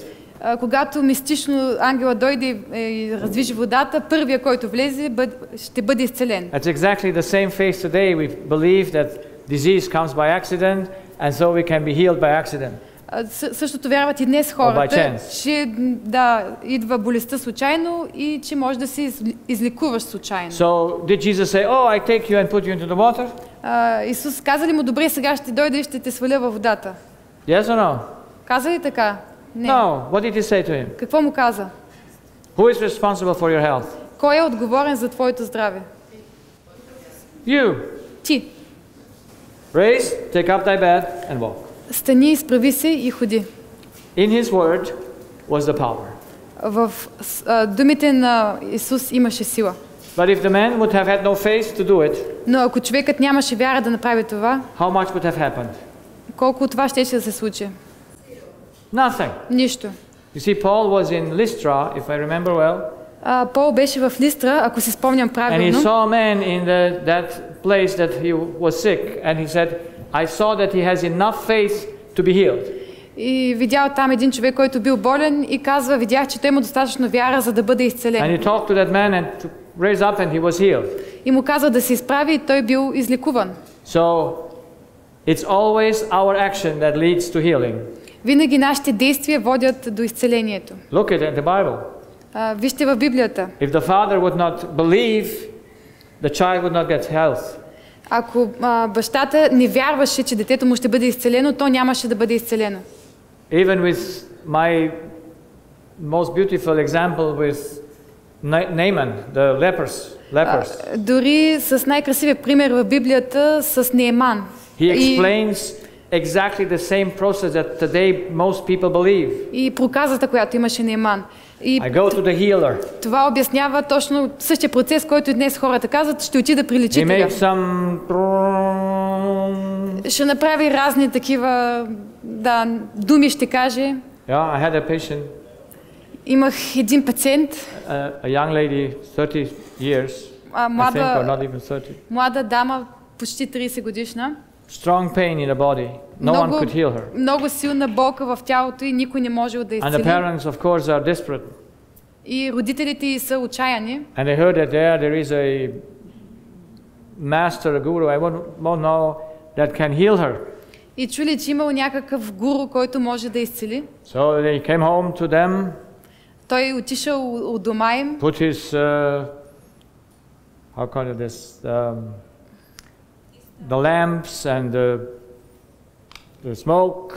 S1: Когато мистично ангела дойде и раздвижи водата, първия, който влезе, ще бъде изцелен.
S2: That's exactly the same faith today. We believe that disease comes by accident, and so we can be healed by accident.
S1: Същото вярват и днес хората, че идва болестта случайно и че може да се излекуваш случайно.
S2: So did Jesus say, "Oh, I take you and put you into the water"?
S1: Исус каза ли му, добре, сега ще дойда и ще те сваля във водата?
S2: Yes or no?
S1: Каза ли така? Не.
S2: No. What did he say to him?
S1: Какво му каза?
S2: Who is responsible for your health?
S1: Кой е отговорен за твоето здраве?
S2: You.
S1: Ти.
S2: Raise, take up thy bed and walk.
S1: Стани, изправи се и ходи.
S2: In his word was the power.
S1: В думите на Исус имаше сила.
S2: But if the man would have had no faith to do it,
S1: но ако човекът нямаше вяра да направи това,
S2: how much would have happened?
S1: Колко от това щеше да се случи?
S2: Nothing.
S1: Нищо.
S2: You see, Paul was in Lystra, if I remember well.
S1: Пол беше в Листра, ако си спомням правилно.
S2: And he saw a man in that place that he was sick, and he said, I saw that he has enough faith to be healed.
S1: И видял там един човек, който бил болен, и казва, видях, че той има достатъчно вяра, за да бъде изцелен.
S2: And he talked to that man and to raise up, and he was healed.
S1: И му казва да се изправи, и той бил излекуван.
S2: So it's always our action that leads to healing.
S1: Винаги нашите действия водят до изцелението.
S2: Look at the Bible.
S1: Вижте в Библията.
S2: If the father would not believe, the child would not get health.
S1: Ако бащата не вярваше, че детето му ще бъде изцелено, то нямаше да бъде изцелено.
S2: Even with my most beautiful example with Naaman, the lepers.
S1: Дори с най-красивия пример в Библията с Нееман.
S2: He explains exactly the same process that today most people believe.
S1: И проказата, която имаше Наиман. И
S2: I go to the healer.
S1: това обяснява точно същия процес, който и днес хората казват, ще отида при
S2: He
S1: лечителя.
S2: makes some...
S1: Ще направи разни такива, думи ще каже.
S2: Yeah, I had a patient,
S1: Имах един пациент,
S2: a young lady, 30 years, I think, or not even 30.
S1: млада дама, почти 30 годишна.
S2: Strong pain in the body. No one could heal her.
S1: Много силна болка в тялото и никой не можел да
S2: And the
S1: изцели.
S2: parents, of course, are desperate.
S1: И родителите й са отчаяни.
S2: And they heard that there is a master, a guru, I won't know, that can heal her.
S1: И чули, че имал някакъв гуру, който може да изцели.
S2: So they came home to them.
S1: Той отишъл от дома им.
S2: Put his, how call it this, the lamps and the smoke,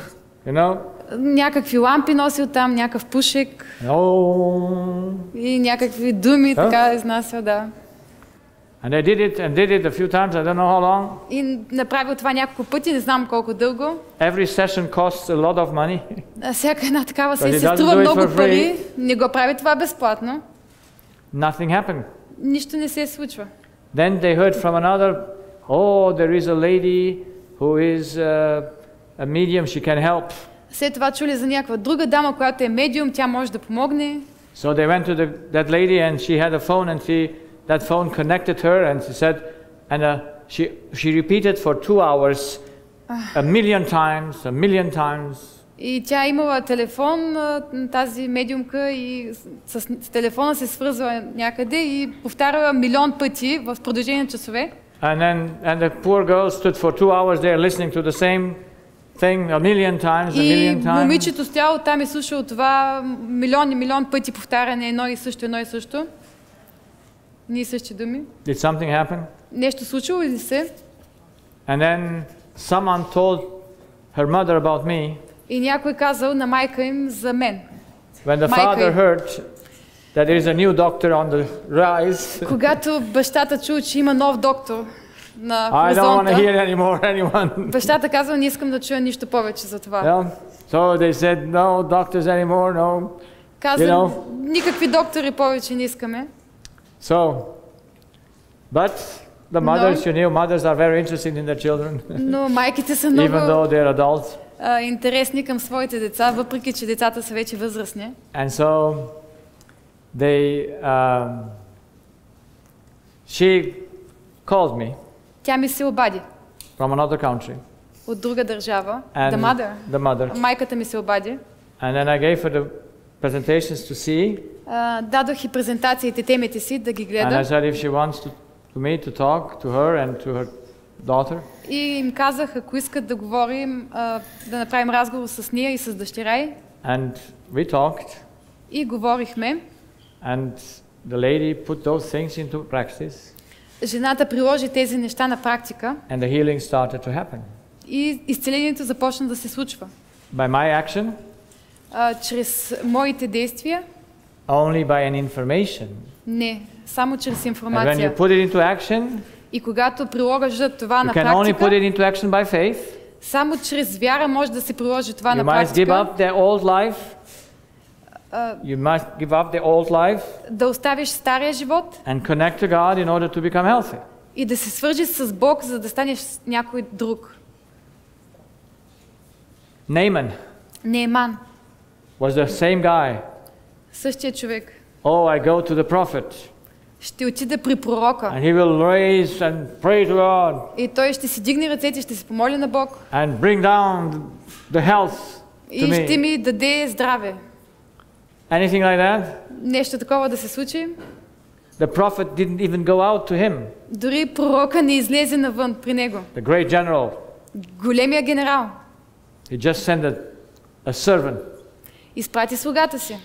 S2: you know.
S1: Някакви лампи носил там, някакъв пушек.
S2: Oh.
S1: И някакви думи, така изнасял, да.
S2: And they did it a few times, I don't know how long.
S1: И направил това няколко пъти, не знам колко дълго.
S2: Every session costs a lot of money.
S1: Всяка една такава сесия струва много пари. Не го прави това безплатно.
S2: Nothing happened.
S1: Нищо не се случва.
S2: Then they heard from another, oh, there is a lady who is a medium, she can help.
S1: След това чули за някаква друга дама, която е медиум, тя може да помогне.
S2: So they went to that lady and she had a phone and that phone connected her and she said, and she repeated for 2 hours a million times.
S1: И тя имала телефон, тази медиумка, и с телефона се свързва някъде и повтаряла милион пъти в продължение на часове.
S2: And the poor girl stood for 2 hours there listening to the same thing a million times.
S1: И момичето стояло там и слушало това милион пъти повтаряне, едно и също. Ние същи думи.
S2: Did something happen?
S1: Нещо случило ли се?
S2: And then someone told her mother about me.
S1: И някой казал на майка им за мен.
S2: When the father heard that there is a new doctor on the rise.
S1: Когато бащата чул, че има нов доктор на
S2: I don't want to
S1: хоризонта,
S2: hear anymore anyone.
S1: бащата казал, не искам да чуя нищо повече за това.
S2: Yeah. So they said, no doctors anymore, no.
S1: Казал, никакви доктори повече не искаме.
S2: So, but the mothers, you know, mothers are very interested in their children.
S1: Но майките са много
S2: Even though they're adults.
S1: Интересни към своите деца, въпреки че децата са вече възрастни.
S2: And so they, she called me.
S1: Тя ми се обади.
S2: From another country.
S1: От друга държава.
S2: And the mother.
S1: Майката ми се обади.
S2: And then I gave her the presentations to see.
S1: Дадох и презентациите, темите си да ги гледа.
S2: And I said if she wants to me to talk to her and to her daughter.
S1: И им казах, ако искат да говорим, да направим разговор с нея и с дъщеря й.
S2: And we talked.
S1: И говорихме.
S2: And the lady put those things into practice.
S1: Жената приложи тези неща на практика.
S2: And the healing started to happen.
S1: И изцелението започна да се случва.
S2: By my action?
S1: Чрез моите действия?
S2: Only by an information.
S1: Не, само чрез
S2: And when
S1: информация.
S2: you put it into action,
S1: и когато приложат това на
S2: you can only
S1: практика,
S2: put it into action by faith.
S1: Само чрез вяра може да се приложи това на
S2: You must give
S1: практика.
S2: up the old life. You must give up the old life.
S1: Да оставиш стария живот.
S2: And connect to God in order to become healthy.
S1: И да се свържиш с Бог, за да станеш някой друг. Наиман
S2: was the same guy.
S1: Същия човек.
S2: Oh, I go to the prophet.
S1: Ще отида при пророка.
S2: And he will raise and pray to God.
S1: И той ще си дигне ръцете, ще се помоли на Бог.
S2: And bring down the health to me.
S1: И ще ми даде здраве.
S2: Anything like that?
S1: Нещо такова да се случи.
S2: The prophet didn't even go out to him.
S1: Дори пророка не излезе навън при него.
S2: The great general.
S1: Големия генерал.
S2: He just sent a servant.
S1: Изпрати слугата си.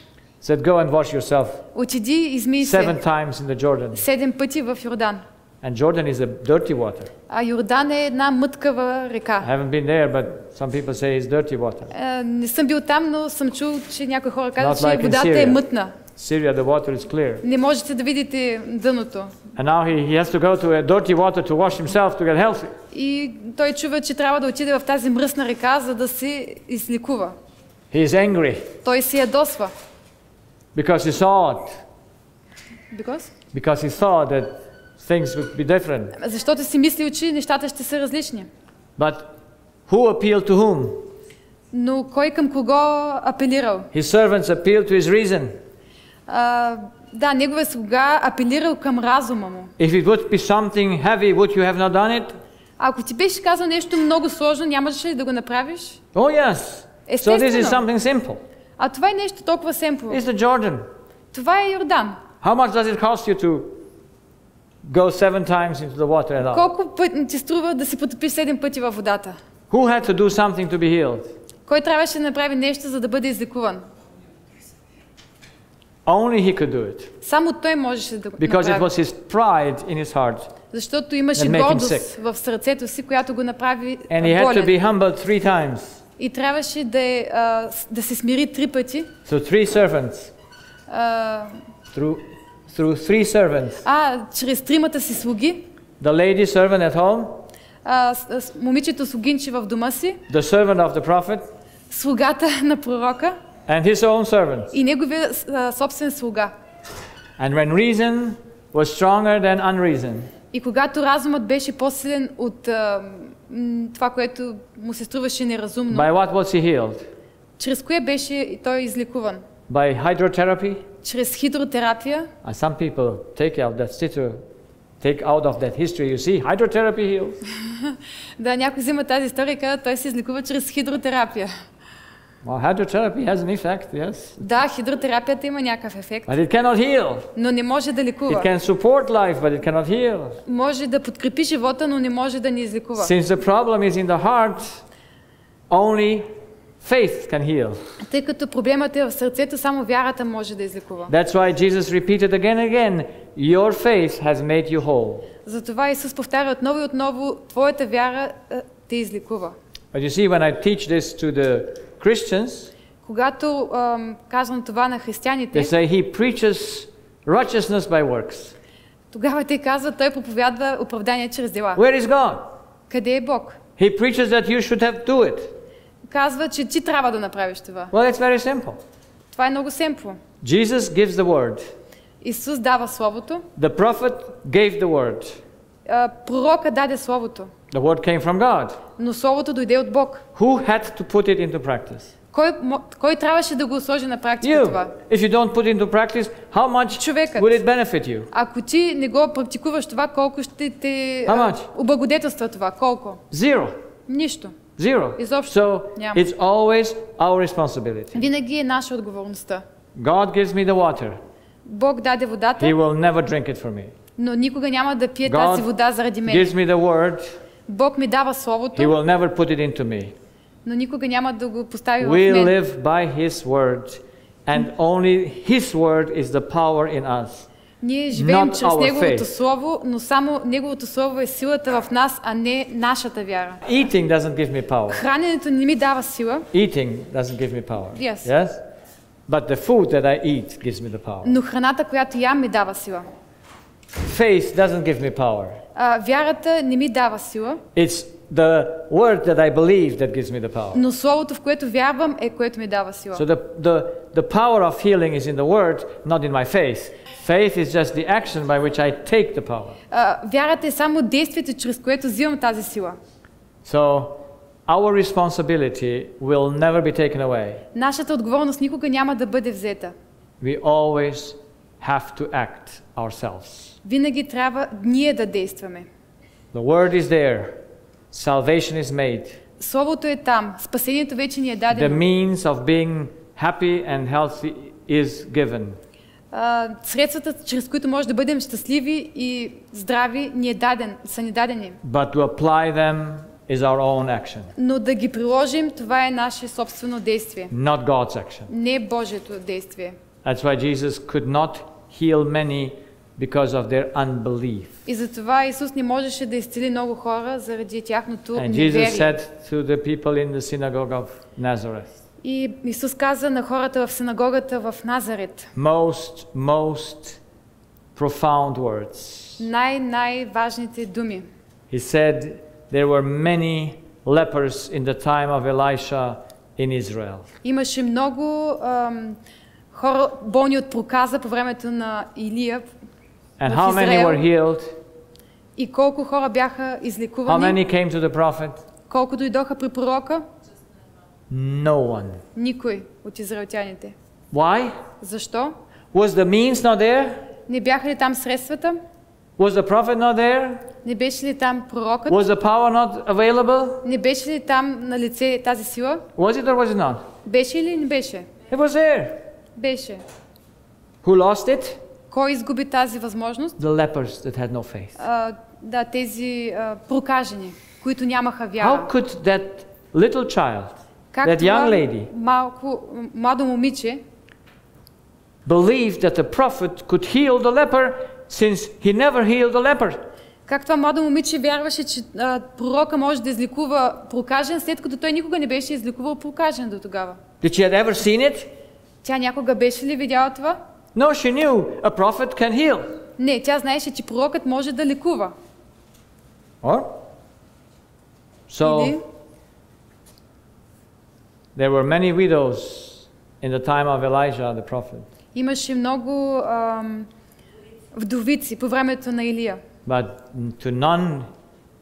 S2: Said, go and wash yourself.
S1: Отиди, измий се.
S2: 7 times in the Jordan.
S1: 7 пъти в Йордан.
S2: And Jordan is a dirty water.
S1: А Йордан е една мъткава река.
S2: I haven't been there, but some people say it's dirty water.
S1: Не съм бил там, но съм чул, че някои хора казват, че
S2: like
S1: водата е мътна.
S2: Syria, the water is clear.
S1: Не можете да видите дъното.
S2: And now he has to go to a dirty water to wash himself to get healthy.
S1: И той чува, че трябва да отиде в тази мръсна река, за да се излекува.
S2: He is angry
S1: Той се ядосва.
S2: because he saw it. Because he saw that things would be different.
S1: Защото си мислил, че нещата ще са различни.
S2: But who appealed to whom?
S1: Но кой към кого апелирал?
S2: His servants appealed to his reason.
S1: Да, неговия слуга апелирал към разума му.
S2: If it would be something heavy, would you have not done it?
S1: Ако ти беше казал нещо много сложно, нямаше ли да го направиш?
S2: Oh yes. So this is something simple.
S1: А това е нещо толкова семпло.
S2: It's the Jordan.
S1: Това е Йордан.
S2: How much does it cost you to go 7 times into the water at all?
S1: Колко пъти ти струва да се потопиш 7 пъти във водата?
S2: Who had to do something to be healed?
S1: Кой трябваше да направи нещо, за да бъде излекуван?
S2: Only he could do it.
S1: Само той можеше да го
S2: Because it
S1: направи.
S2: was his pride in his heart.
S1: Защото имаше гордост в сърцето си, която го направи
S2: And he had to
S1: болен.
S2: be humbled 3 times.
S1: И трябваше да се смири 3 пъти.
S2: So 3 servants. Through 3 servants.
S1: Чрез 3-мата си слуги.
S2: The lady servant at home.
S1: Момичето слугинче в дома си.
S2: The servant of the prophet.
S1: Слугата на пророка.
S2: And his own servants.
S1: И неговия собствен слуга.
S2: And when reason was stronger than unreason.
S1: И когато разумът беше по-силен от това, което му се струваше неразумно.
S2: By what was he healed?
S1: Чрез кое беше той излекуван?
S2: By hydrotherapy?
S1: Чрез хидротерапия.
S2: Some people take out of that history. You see, hydrotherapy heals.
S1: Да, някой взима тази история и казва, той се излекува чрез хидротерапия.
S2: Well, hydrotherapy has an effect, yes.
S1: Да, хидротерапията има някакъв ефект.
S2: But it cannot heal.
S1: Но не може да лекува.
S2: It can support life, but it cannot heal.
S1: Може да подкрепи живота, но не може да ни излекува.
S2: Since the problem is in the heart, only faith can heal.
S1: Тъй като проблемът е в сърцето, само вярата може да излекува.
S2: That's why Jesus repeated again and again, your faith has made you whole.
S1: Затова Исус повтаря отново и отново, твоята вяра те излекува.
S2: But you see, when I teach this to the Christians,
S1: когато казвам това на християните,
S2: they say he preaches righteousness by works.
S1: Тогава те казват, той проповядва оправдание чрез дела.
S2: Where is God?
S1: Къде е Бог?
S2: He preaches that you should have do it.
S1: Казва, че ти трябва да направиш това.
S2: Well, it's very simple.
S1: Това е много семпло.
S2: Jesus gives the word.
S1: Исус дава словото.
S2: The prophet gave the word.
S1: Пророка даде словото.
S2: The word came from God.
S1: Но словото дойде от Бог.
S2: Who had to put it into practice?
S1: Кой трябваше да го сложи на практика това?
S2: If you don't put it into practice, how much will it benefit you?
S1: Ако ти не го практикуваш това, колко ще те облагодетелства това? Колко?
S2: Zero.
S1: Нищо.
S2: Zero.
S1: Изобщо
S2: So
S1: няма.
S2: it's always our responsibility.
S1: Винаги е наша отговорността.
S2: God gives me the water.
S1: Бог даде водата.
S2: He will never drink it for me.
S1: Но никога няма да пие тази вода заради мен.
S2: Gives me the word.
S1: Бог ми дава словото.
S2: He will never put it into me.
S1: Но никога няма да го постави в
S2: We
S1: мен.
S2: live by His word, and only His word is the power in us.
S1: Ние живеем чрез Неговото Слово, но само Неговото Слово е силата в нас, а не нашата вяра.
S2: Eating doesn't give me power.
S1: Храненето не ми дава сила.
S2: Eating doesn't give me power.
S1: Yes.
S2: Yes? But the food that I eat gives me the power.
S1: Но храната, която ям, ми дава сила.
S2: Faith doesn't give me power.
S1: Вярата не ми дава сила.
S2: It's the word that I believe that gives me the power.
S1: Но словото, в което вярвам, е което ми дава сила.
S2: So the power of healing is in the word, not in my faith. Faith is just the action by which I take the power.
S1: Вярата е само действието, чрез което взимам тази сила.
S2: So our responsibility will never be taken away.
S1: Нашата отговорност никога няма да бъде взета.
S2: We always have to act ourselves.
S1: Винаги трябва ние да действаме.
S2: The word is there. Salvation is made.
S1: Словото е там. Спасението вече ни е
S2: The
S1: дадено.
S2: means of being happy and healthy is given.
S1: Средствата, чрез които може да бъдем щастливи и здрави, са ни дадени.
S2: But to apply them is our own action.
S1: Но да ги приложим, това е наше собствено действие.
S2: Not God's action.
S1: Не Божието действие.
S2: That's why Jesus could not heal many because of their unbelief.
S1: И затова Исус не можеше да изцели много хора заради тяхното
S2: And Jesus
S1: неверие.
S2: said to the people in the synagogue of Nazareth,
S1: И Исус каза на хората в синагогата в Назарет:
S2: most profound words.
S1: Най-важните думи.
S2: He said there were many lepers in the time of Elisha in Israel.
S1: Имаше много хора болни от проказа по времето на Илия
S2: And
S1: в
S2: how many were
S1: Израел.
S2: healed?
S1: И колко хора бяха
S2: How
S1: излекувани?
S2: many came to the prophet?
S1: Колко дойдоха при пророка?
S2: No one.
S1: Никой от израелтяните.
S2: Why?
S1: Защо?
S2: Was the means not there?
S1: Не бяха ли там средствата?
S2: Was the prophet not there?
S1: Не беше ли там пророкът?
S2: Was the power not available?
S1: Не беше ли там на лице тази сила?
S2: Was it or was it not?
S1: Беше или не беше?
S2: It was there.
S1: Беше.
S2: Who lost it?
S1: Кой изгуби тази възможност?
S2: The lepers that had no faith.
S1: Да, тези прокажени, които нямаха вяра.
S2: How could that little child,
S1: Как
S2: that young
S1: това
S2: lady,
S1: младо момиче
S2: believe that the prophet could heal the leper since he never healed the leper?
S1: Как това младо момиче вярваше, че пророка може да излекува прокажен, след като той никога не беше излекувал прокажен до тогава?
S2: Did she have ever seen it?
S1: Тя някога беше ли видяла това?
S2: No, she knew a prophet can heal.
S1: Не, тя знаеше, че пророкът може да лекува.
S2: Or? So,
S1: Или
S2: there were many widows in the time of Elijah the prophet.
S1: имаше много вдовици по времето на Илия.
S2: But to none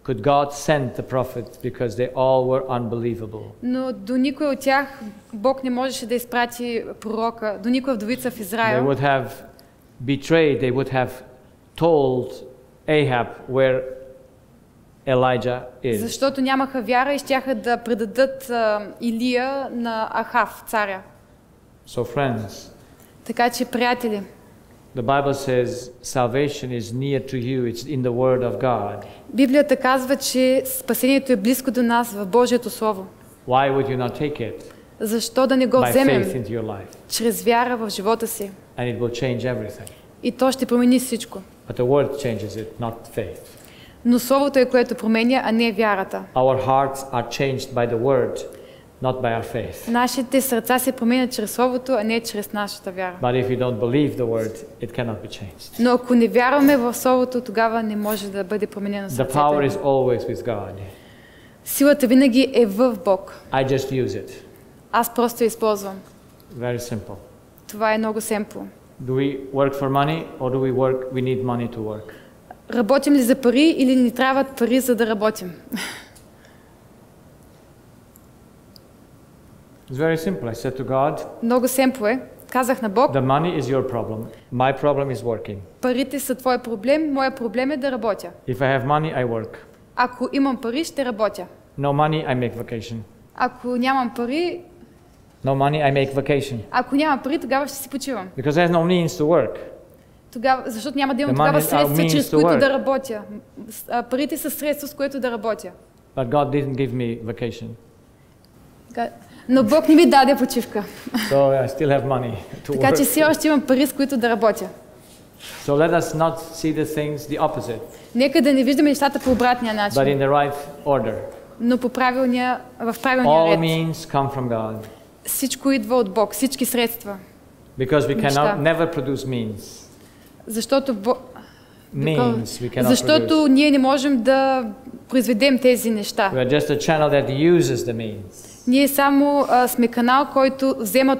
S2: could God send the prophets because they all were unbelievable.
S1: Но до никой от тях Бог не можеше да изпрати пророка, до никоя вдовица в
S2: They
S1: Израел.
S2: would have betrayed, they would have told Ahab where Elijah is.
S1: Защото нямаха вяра и щяха да предадат Илия на Ахав, царя.
S2: So friends,
S1: Така че, приятели,
S2: the Bible says salvation is near to you. It's in the word of God.
S1: Библията казва, че спасението е близко до нас в Божието Слово.
S2: Why would you not take it?
S1: Защо да не го
S2: By
S1: вземем
S2: faith into your life.
S1: чрез вяра в живота си?
S2: And it will change everything.
S1: И то ще промени всичко.
S2: But the word changes it, not faith.
S1: Но Словото е, което променя, а не вярата.
S2: Our hearts are changed by the word, not by our faith.
S1: Нашите сърца се променят чрез Словото, а не чрез нашата вяра.
S2: But if you don't believe the word, it cannot be changed.
S1: Но ако не вярваме в Словото, тогава не може да бъде променено
S2: The power is
S1: сърцето.
S2: always with God.
S1: Силата винаги е в Бог.
S2: I just use it.
S1: Аз просто я използвам.
S2: Very simple.
S1: Това е много семпло.
S2: Do we work for money or do we need money to work?
S1: Работим ли за пари или ни трябват пари, за да работим?
S2: It's very simple. I said to God,
S1: Много семпло е. Казах на Бог,
S2: the money is your problem. My problem is working.
S1: парите са твой проблем, моя проблем е да работя.
S2: If I have money, I work.
S1: Ако имам пари, ще работя.
S2: No money, I make vacation.
S1: Ако нямам пари,
S2: No money, I make vacation.
S1: ако нямам пари, тогава ще си почивам.
S2: Because I have no means to work.
S1: Тогава, защото няма да имам
S2: The
S1: тогава
S2: money are
S1: средства,
S2: means
S1: чрез
S2: to
S1: които
S2: work.
S1: да работя. Парите са средства, с които да работя.
S2: But God didn't give me vacation.
S1: Но Бог не ми даде почивка.
S2: So I still have money to
S1: Така че
S2: work.
S1: все още имам пари, с които да работя.
S2: So let us not see the things the opposite,
S1: Нека да не виждаме нещата по обратния
S2: but
S1: начин,
S2: in the right order.
S1: но в правилния
S2: All
S1: ред.
S2: means come from God.
S1: Всичко идва от Бог, всички средства.
S2: Because we
S1: Неща.
S2: cannot never produce means.
S1: Защото
S2: Means we cannot
S1: Защото
S2: produce.
S1: ние не можем да произведем тези неща.
S2: We are just a channel that uses the means.
S1: Ние само сме канал, който взема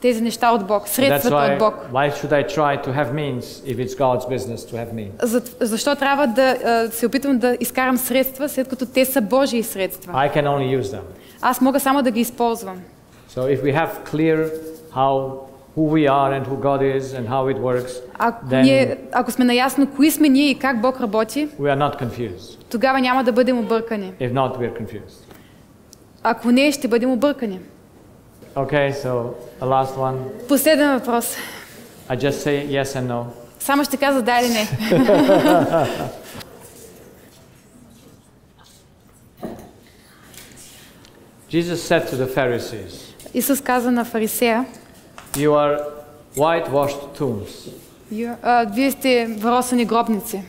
S1: тези неща от Бог,
S2: That's
S1: средствата от Бог.
S2: why should I try to have means if it's God's business to have means?
S1: Защо трябва да се опитвам да изкарам средства, след като те са Божии средства?
S2: I can only use them.
S1: Аз мога само да ги използвам.
S2: So if we have clear who we are and who God is and how it works,
S1: Ако сме наясно кои сме ние и как Бог работи,
S2: we are not confused.
S1: тогава няма да бъдем объркани.
S2: If not, we are confused.
S1: Ако не, ще бъдем объркани.
S2: Okay, so a last one.
S1: Последен въпрос.
S2: I just say yes and no.
S1: Само ще кажа да или не.
S2: Jesus said to the Pharisees,
S1: Исус каза на фарисея,
S2: you are whitewashed tombs.
S1: Вие сте вросани гробници.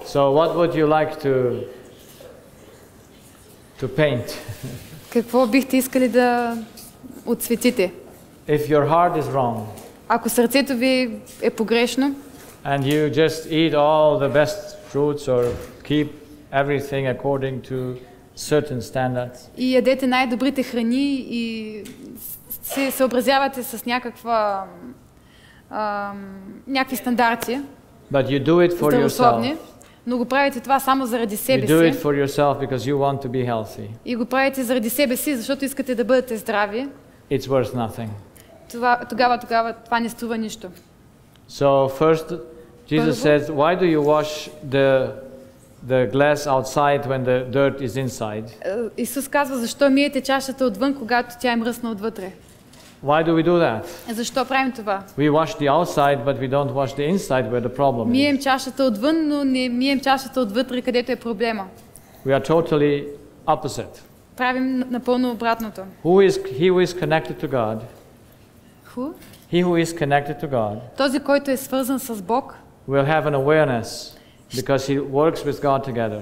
S2: So what would you like to paint?
S1: Какво бихте искали да отсветите?
S2: If your heart is wrong,
S1: Ако сърцето ви е погрешно,
S2: and you just eat all the best fruits or keep everything according to certain standards,
S1: и ядете най-добрите храни и се съобразявате с някакви стандарти,
S2: but you do it for
S1: здравословни,
S2: yourself.
S1: но го правите това само заради
S2: You
S1: себе
S2: do it
S1: си.
S2: for yourself because you want to be healthy.
S1: И го правите заради себе си, защото искате да бъдете здрави.
S2: It's worth nothing.
S1: Тогава това не струва нищо.
S2: So first, Jesus says, why do you wash the glass outside when the dirt is inside?
S1: Исус казва, защо миете чашата отвън, когато тя е мръсна отвътре?
S2: Why do we do that?
S1: Защо правим това?
S2: We wash the outside, but we don't wash the inside where the problem
S1: Мием
S2: is.
S1: чашата отвън, но не мием чашата отвътре, където е проблема.
S2: We are totally opposite.
S1: Правим напълно обратното.
S2: He who is connected to God? He who is connected to God
S1: Този, който е свързан с Бог,
S2: will have an awareness because he works with God together.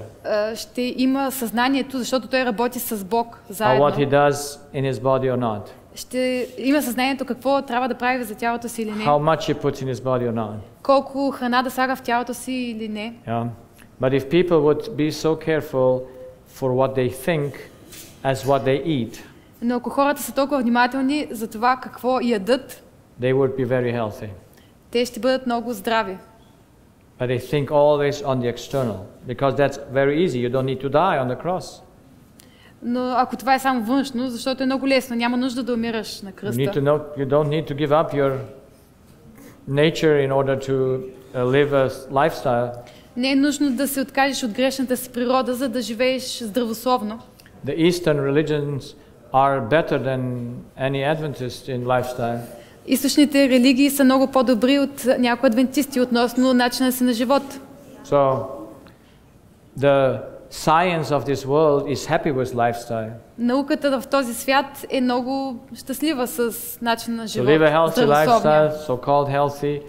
S1: Ще има съзнанието, защото той работи с Бог
S2: Or
S1: заедно.
S2: what he does in his body or not.
S1: Ще има съзнанието какво трябва да прави за тялото си или не.
S2: How much he puts in his body or not.
S1: Колко храна да слага в тялото си или не.
S2: Yeah. But if people would be so careful for what they think as what they eat,
S1: Но ако хората са толкова внимателни за това какво ядат,
S2: they would be very healthy.
S1: те ще бъдат много здрави.
S2: But they think always on the external, because that's very easy. You don't need to die on the cross.
S1: Но ако това е само външно, защото е много лесно, няма нужда да умираш на
S2: You
S1: кръста.
S2: don't need to give up your nature in order to live a lifestyle.
S1: Не е нужно да се откажеш от грешната си природа, за да живееш здравословно.
S2: The Eastern religions are better than any Adventist in lifestyle.
S1: Източните религии са много по-добри от някои адвентисти относно начина си на живот.
S2: So the science of this world is happy with lifestyle.
S1: Науката в този свят е много щастлива с начина на
S2: To
S1: живот.
S2: live a healthy
S1: здравословния.
S2: lifestyle, so-called healthy,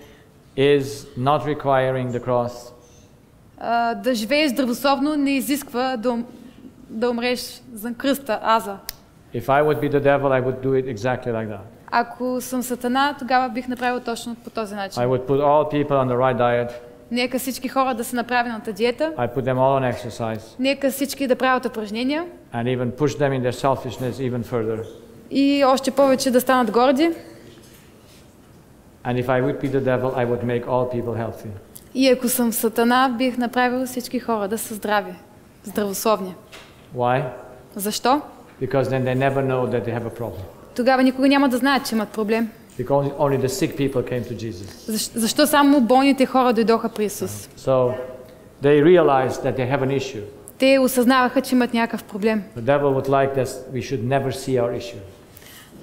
S2: is not requiring the cross.
S1: Да живееш здравословно не изисква да умреш за кръста, аза.
S2: If I would be the devil, I would do it exactly like that.
S1: Ако съм сатана, тогава бих направил точно по този начин.
S2: I would put all people on the right diet.
S1: Нека всички хора да са на правилната диета.
S2: I put them all on exercise.
S1: Нека всички да правят упражнения.
S2: And even push them in their selfishness even further.
S1: И още повече да станат горди.
S2: And if I would be the devil, I would make all people healthy.
S1: И ако съм сатана, бих направил всички хора да са здрави, здравословни.
S2: Why?
S1: Защо?
S2: Because then they never know that they have a problem.
S1: Тогава никога няма да знаят, че имат проблем.
S2: Because only the sick people came to Jesus.
S1: Защо само болните хора дойдоха при Исус?
S2: So they realized that they have an issue.
S1: Те осъзнаваха, че имат някакъв проблем.
S2: The devil would like that we should never see our issue.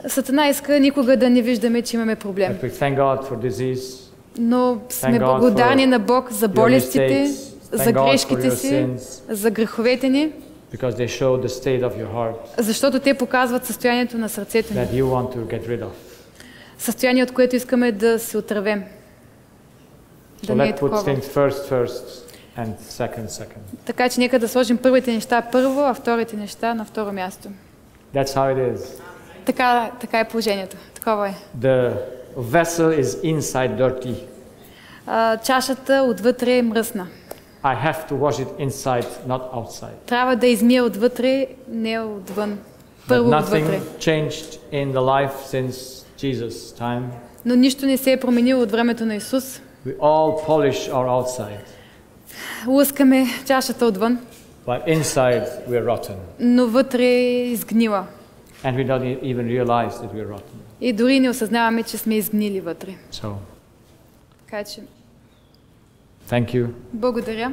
S1: Сатана иска никога да не виждаме, че имаме проблем.
S2: But we thank God for disease.
S1: Но сме благодарни на Бог за болестите, за грешките си, за греховете ни,
S2: Because they show the state of your heart
S1: защото те показват състоянието на сърцето ни.
S2: that you want to get rid of.
S1: Състояние, от което искаме да се отървем.
S2: So let's put things first and second.
S1: Така че нека да сложим първите неща първо, а вторите неща на второ място.
S2: That's how it is.
S1: Така е положението. Такова е.
S2: The vessel is inside dirty.
S1: Чашата отвътре е мръсна.
S2: I have to wash it inside, not outside.
S1: Трябва да измия отвътре, не отвън. Първо отвътре.
S2: Nothing changed in the life since Jesus' time.
S1: Но нищо не се е променило от времето на Исус.
S2: We all polish our outside.
S1: Лъскаме чашата отвън.
S2: But inside we're rotten.
S1: Но вътре е изгнила.
S2: And we don't even realize that we're rotten.
S1: И дори не осъзнаваме, че сме изгнили вътре.
S2: So,
S1: Така че,
S2: thank you.
S1: благодаря.